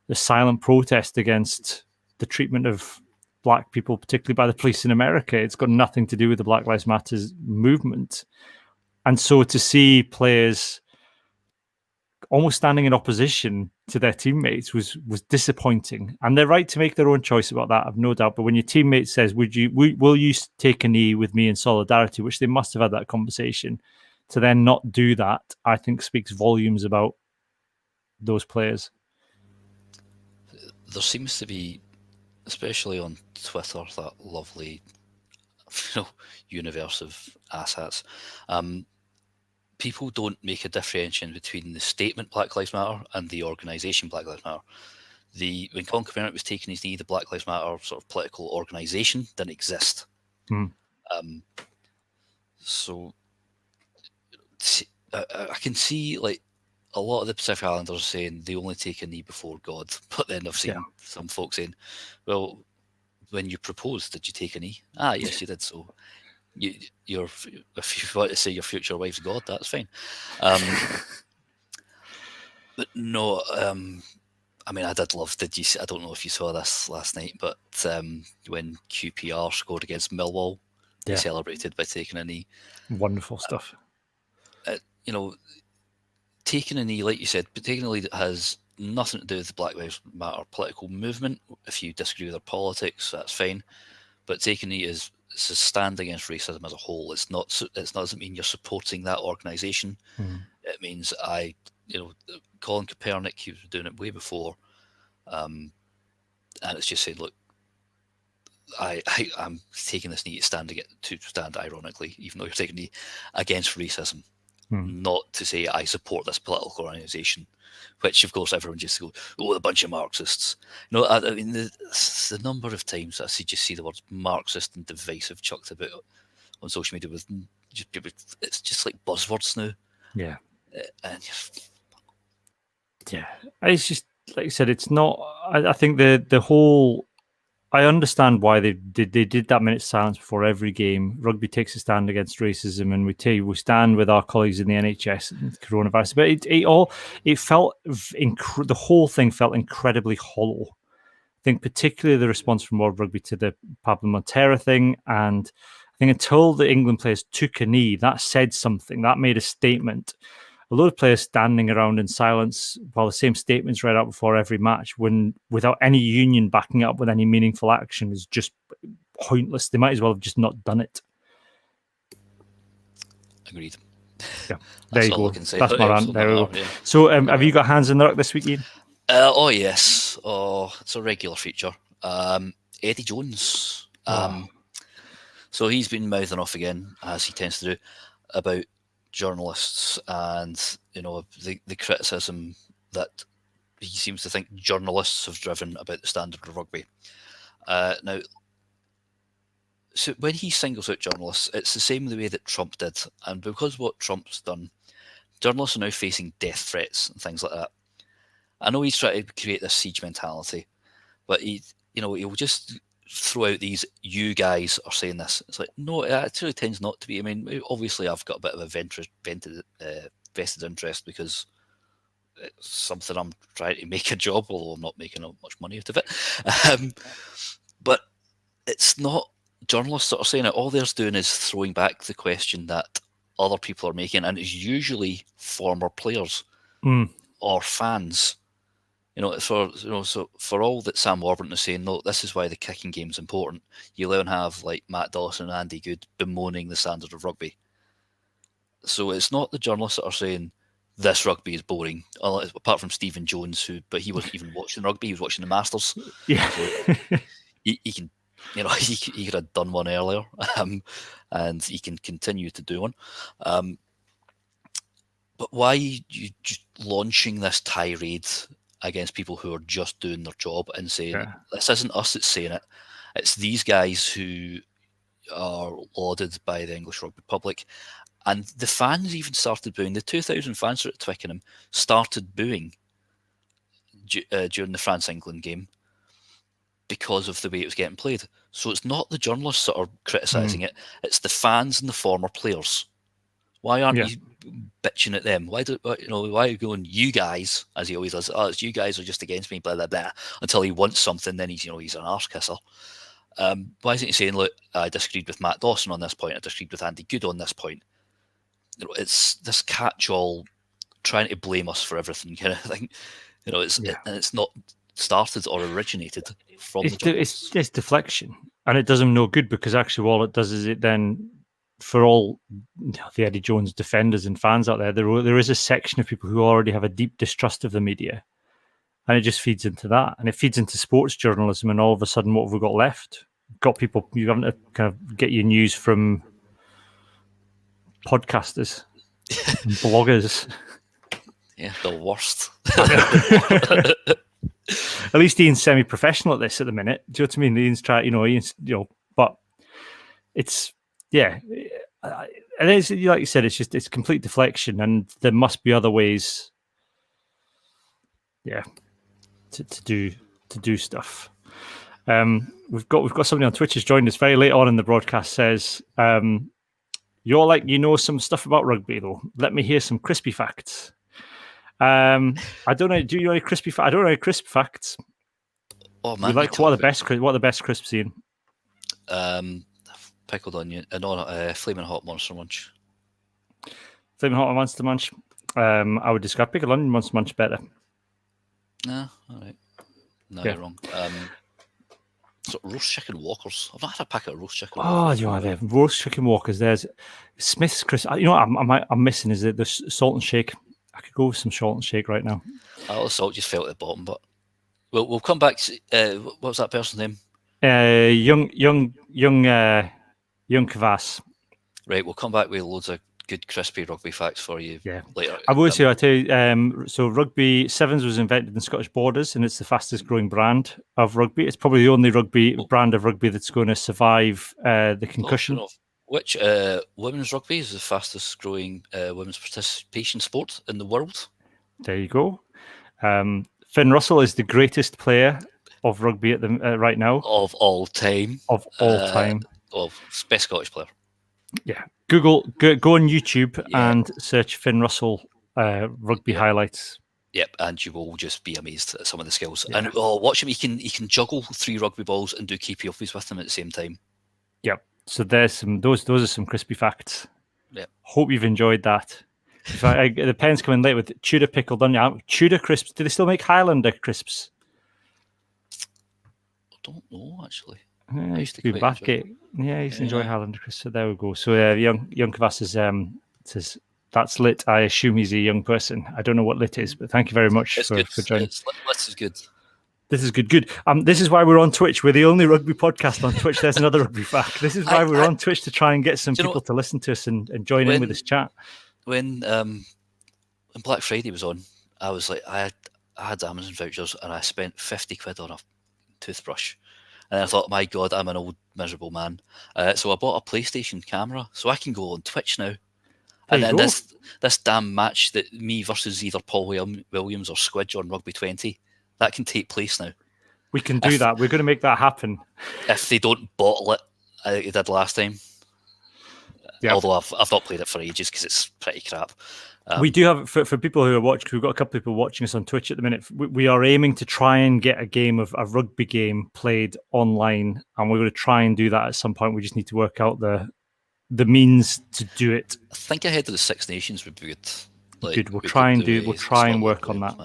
the silent protest against the treatment of Black people, particularly by the police in America. It's got nothing to do with the Black Lives Matter movement. And so to see players almost standing in opposition to their teammates was disappointing. And they're right to make their own choice about that, I've no doubt. But when your teammate says, will you take a knee with me in solidarity, which they must have had that conversation, to then not do that, I think speaks volumes about those players. there seems to be, especially on Twitter, that lovely, universe of asshats. People don't make a differentiation between the statement Black Lives Matter and the organisation Black Lives Matter. When Colin Kaepernick was taking his knee, the Black Lives Matter sort of political organisation didn't exist. So I can see like a lot of the Pacific Islanders saying they only take a knee before God, but then I've seen some folks saying, well, when you proposed, did you take a knee? Ah, yes, you did. So if you want to say your future wife's God, that's fine. But no, I mean, I did love. Did you? I don't know if you saw this last night, but when QPR scored against Millwall, they celebrated by taking a knee. Wonderful stuff. Taking a knee, like you said, but taking a knee that has nothing to do with the Black Lives Matter political movement. If you disagree with their politics, that's fine. But taking a knee is a stand against racism as a whole. It doesn't mean you're supporting that organisation. It means Colin Kaepernick, he was doing it way before, and it's just saying, look, I'm taking this knee to stand ironically, even though you're taking a knee against racism, not to say I support this political organisation, which of course everyone just goes, oh, a bunch of Marxists. I mean, the number of times I see the words Marxist and divisive chucked about on social media with it's just like buzzwords now. Yeah. And it's just like I said, it's not. I think the whole. I understand why they did that minute silence before every game. Rugby takes a stand against racism, and we stand with our colleagues in the NHS and coronavirus. But it felt the whole thing felt incredibly hollow. I think particularly the response from World Rugby to the Pablo Montero thing, and I think until the England players took a knee, that said something. That made a statement. A lot of players standing around in silence while the same statement's read out before every match, without any union backing up with any meaningful action, is just pointless. They might as well have just not done it. Agreed. Yeah, there you go. That's my rant. There we go. Yeah. So, have you got hands in the ruck this week, Iain? Oh yes. Oh, it's a regular feature. Eddie Jones. So he's been mouthing off again, as he tends to do, about journalists and the criticism that he seems to think journalists have driven about the standard of rugby. Now, so when he singles out journalists, it's the same the way that Trump did, and because what Trump's done, journalists are now facing death threats and things like that. I know he's trying to create this siege mentality, but he'll just throw out these, you guys are saying this. It's like, no, it actually tends not to be. I mean, obviously I've got a bit of a vested interest because it's something I'm trying to make a job, although I'm not making much money out of it. But it's not journalists that are saying it. All they're doing is throwing back the question that other people are making, and it's usually former players or fans. So for all that Sam Warburton is saying, no, this is why the kicking game is important. You then have like Matt Dawson and Andy Good bemoaning the standard of rugby. So it's not the journalists that are saying this rugby is boring, apart from Stephen Jones, but he wasn't even watching rugby; he was watching the Masters. Yeah, so he can, he could have done one earlier, and he can continue to do one. But why are you just launching this tirade against people who are just doing their job and saying, this isn't us that's saying it, it's these guys who are lauded by the English rugby public. And the fans even started booing. The 2,000 fans at Twickenham started booing during the France-England game because of the way it was getting played. So it's not the journalists that are criticising it, it's the fans and the former players. Why aren't you bitching at them? Why are you going, you guys, as he always does? Oh, it's you guys are just against me, blah blah blah. Until he wants something, then he's an arse kisser. Why isn't he saying, look, I disagreed with Matt Dawson on this point, I disagreed with Andy Good on this point? It's this catch-all trying to blame us for everything kind of thing. It's not started or originated from the journalists. It's deflection, and it does him no good, because actually all it does is it then, for all the Eddie Jones defenders and fans out there, there is a section of people who already have a deep distrust of the media, And it just feeds into that. And it feeds into sports journalism. And all of a sudden, what have we got left? Got people, you having to kind of get your news from podcasters and bloggers. Yeah, the worst. At least Iain's semi-professional at this at the minute. Do you know what I mean? Iain's trying, but it's, yeah. And it's, like you said, it's complete deflection, and there must be other ways, yeah, to do stuff. We've got somebody on Twitch who's joined us very late on in the broadcast. Says, "You're like you know some stuff about rugby though. Let me hear some crispy facts." I don't know. Do you know any crispy facts? I don't know any crisp facts. Oh man, what are the best crisps, Iain? Pickled onion, flaming hot monster munch. Flaming hot monster munch. I would describe pickled onion monster munch better. No, all right. No, Yeah. you're wrong. So roast chicken walkers. I've not had a packet of roast chicken. Oh, walkers. you are there. Roast chicken walkers. There's Smith's crisp. You know what I'm missing is the salt and shake. I could go with some salt and shake right now. All the salt just fell at the bottom, but we'll come back to what was that person's name? Young Kvass. Right, we'll come back with loads of good crispy rugby facts for you later. I will say, I tell you, so rugby sevens was invented in Scottish Borders, and it's the fastest growing brand of rugby. It's probably the only brand of rugby that's going to survive the concussion. Which women's rugby is the fastest growing women's participation sport in the world? There you go. Finn Russell is the greatest player of rugby at the right now. Of all time. Of all time. Best Scottish player. Yeah. Go on YouTube and search Finn Russell rugby highlights. Yep, and you will just be amazed at some of the skills. Yeah. And watch him; he can juggle 3 rugby balls and do keepy uppies with them at the same time. Yep. So there's some those are some crispy facts. Yep. Hope you've enjoyed that. The pen's coming late with Tudor pickled onion. Tudor crisps. Do they still make Highlander crisps? I don't know actually. I used to be back at. Yeah, I used to enjoy Highlander crisps. So there we go. So young Kvass says that's lit. I assume he's a young person. I don't know what lit is, but thank you very much for joining. Lit is good. This is good. This is why we're on Twitch. We're the only rugby podcast on Twitch. There's another rugby fact. This is why we're on Twitch, to try and get some people to listen to us and join in with this chat. When Black Friday was on, I was like, I had Amazon vouchers and I spent 50 quid on a toothbrush. And I thought, my God, I'm an old miserable man. So I bought a PlayStation camera so I can go on Twitch now. And then this damn match that me versus either Paul Williams or Squidge on Rugby 20, that can take place now. We can do that. We're going to make that happen. If they don't bottle it, like they did last time. Yep. Although I've not played it for ages because it's pretty crap. We do have, for people who are watching, we've got a couple of people watching us on Twitch at the minute. We are aiming to try and get a rugby game played online, and we're going to try and do that at some point. We just need to work out the means to do it. I think ahead of the Six Nations would be good. Good. We'll try and work on that.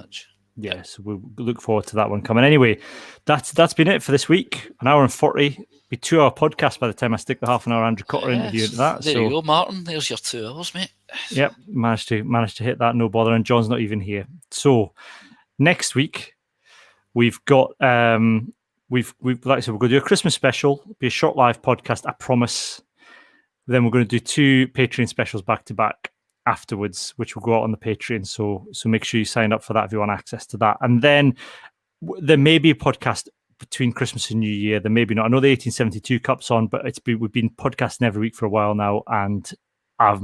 Yeah, so we'll look forward to that one coming. Anyway, that's been it for this week. An hour and 40. Be 2-hour podcast by the time I stick the half-an-hour Andrew Cotter interview into that. There you go, Martin. There's your 2 hours, mate. Yep, managed to hit that, no bother. And John's not even here. So next week we've got like I said, we're going to do a Christmas special. It'll be a short live podcast, I promise. Then we're going to do 2 Patreon specials back to back afterwards, which will go out on the Patreon. So make sure you sign up for that if you want access to that. And then there may be a podcast between Christmas and New Year. There may be not. I know the 1872 Cup's on, but we've been podcasting every week for a while now, and I've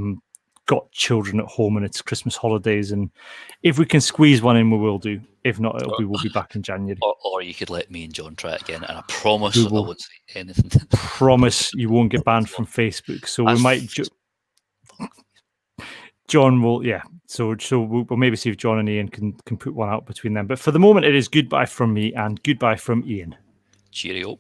got children at home and it's Christmas holidays, and if we can squeeze one in, we will do. If not, we will be back in January. Or you could let me and John try it again, and I promise I won't say anything. Promise you won't get banned from Facebook. So we might. John will, yeah. So we'll maybe see if John and Iain can put one out between them. But for the moment, it is goodbye from me and goodbye from Iain. Cheerio.